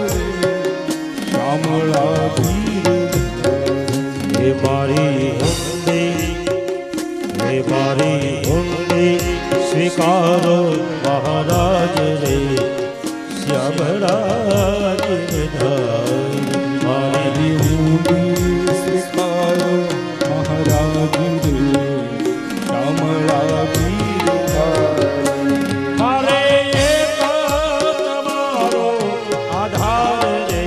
રે શ્યામળા ગીરધારી હે મારી હુંડી હે મારી હુંડી સ્વીકારો મહારાજ રે શ્યામળા ગીરધારી મારી ઊંડી સ્વીકારો મહારાજ રે શ્યામળા ગીરધારી મારે એક તમારો આધાર રે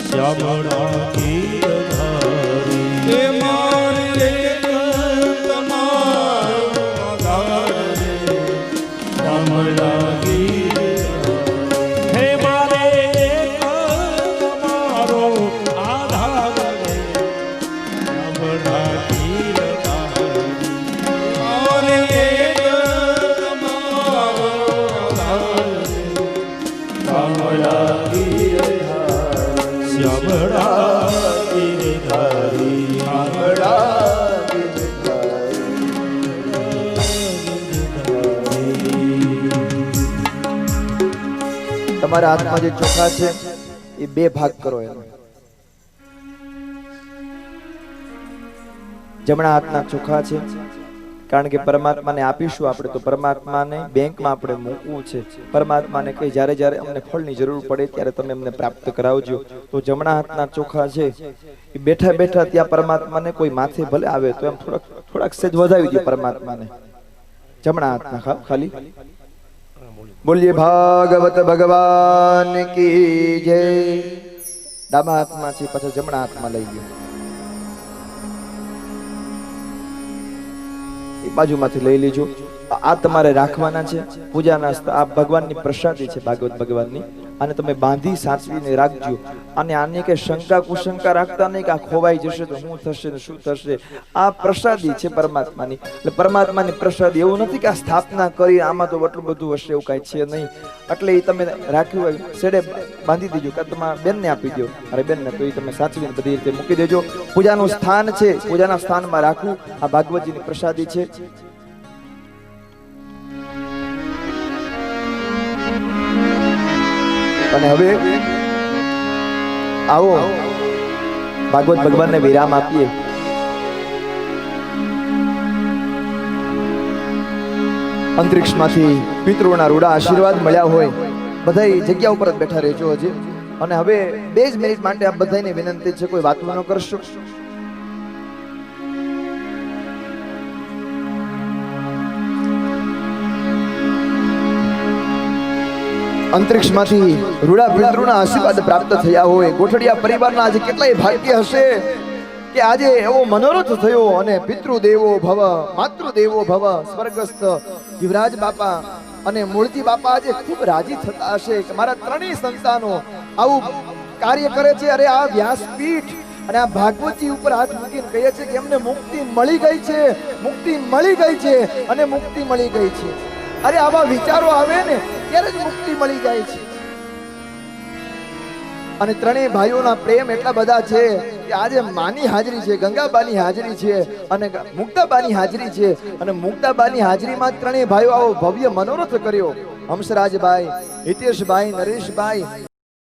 શ્યામળા ગીરધારી હે મારે તમારો આધાર રે શ્યામળા ગીરધારી હે મારે એક તમારો આધાર રે શ્યામળા ગીરધારી મારે તમારો આધાર રે શ્યામળા ગીરધારી શ્યામળા ગીરધારી તમારા હાથમાં જે ચોખા છે એ બે ભાગ કરો એનો. જમણા હાથના ચોખા છે કારણ કે પરમાત્માને આપીશું આપણે તો પરમાત્માને બેંકમાં આપણે મૂકવું છે. પરમાત્માને કઈ જ્યારે જ્યારે અમને ફળની જરૂર પડે ત્યારે તમે અમને પ્રાપ્ત કરાવજો. તો જમણા હાથના ચોખા છે એ બેઠા બેઠા ત્યાં પરમાત્માને કોઈ માથે ભલે આવે તો એમ થોડાક સેજ વધાવી દો પરમાત્માને. જમણા હાથના ખાલી બોલીએ ભાગવત ભગવાન કી જય. ડાબા હાથમાં છે પછી જમણા હાથમાં લઈ ગયો એ બાજુમાંથી લઈ લેજો. આ તમારે રાખવાના છે પૂજાના. આ ભગવાનની પ્રસાદી છે ભાગવત ભગવાનની. અને તમે બાંધી સાચવીને રાખજો. અને આની કે શંકા કુશંકા રાખતા નહીં કે આ ખોવાઈ જશે તો શું થશે ને શું થશે. આ પ્રસાદી છે પરમાત્માની. એટલે પરમાત્માની પ્રસાદી એવું નથી કે આ સ્થાપના કરી આમાં તો એટલું બધું હશે એવું કાંઈ છે નહીં. એટલે એ તમે રાખ્યું હોય સેડે બાંધી દેજો કે તમારા બેનને આપી દો. અરે બેનને તો એ તમે સાચવીને બધી રીતે મૂકી દેજો. પૂજાનું સ્થાન છે પૂજાના સ્થાનમાં રાખવું. આ ભાગવતજીની પ્રસાદી છે. અને હવે આવો ભાગવત ભગવાનને વિરામ આપીએ. અંતરિક્ષમાંથી પિતૃઓના રૂડા આશીર્વાદ મળ્યા હોય બધા જગ્યા ઉપર જ બેઠા રહેજો હજી. અને હવે 2 જ મિનિટ માટે આપ બધાને વિનંતી છે કોઈ વાત ન કરશો. અંતરિક્ષમાંથી રૂડા પિતૃના આશીર્વાદ પ્રાપ્ત થયા હોય. ગોઠડિયા પરિવારના આજે કેટલાય ભાગ્ય હશે કે આજે એવો મનોરથ થયો અને પિતૃદેવો ભવ માતૃદેવો ભવ સ્વર્ગસ્થ જીવરાજ બાપા અને મૂળજી બાપા આજે ખૂબ રાજી થતા હશે કે મારા ત્રણેય સંતાનો આવું કાર્ય કરે છે. અરે આ વ્યાસપીઠ અને આ ભાગવતજી ઉપર હાથ મૂકીને કહીએ છે કે એમને મુક્તિ મળી ગઈ છે, મુક્તિ મળી ગઈ છે અને મુક્તિ મળી ગઈ છે. અરે આવા વિચારો આવે ને ત્યારે જ મુક્તિ મળી જાય છે. અને ત્રણેય ભાઈઓના પ્રેમ એટલા બધા છે કે આજે માની હાજરી છે, ગંગાબાની હાજરી છે અને મુક્તાબાની હાજરી છે. અને મુક્તાબાની હાજરીમાં ત્રણેય ભાઈઓ આવો ભવ્ય મનોરથ કર્યો. હંસરાજભાઈ, હિતેશભાઈ, નરેશભાઈ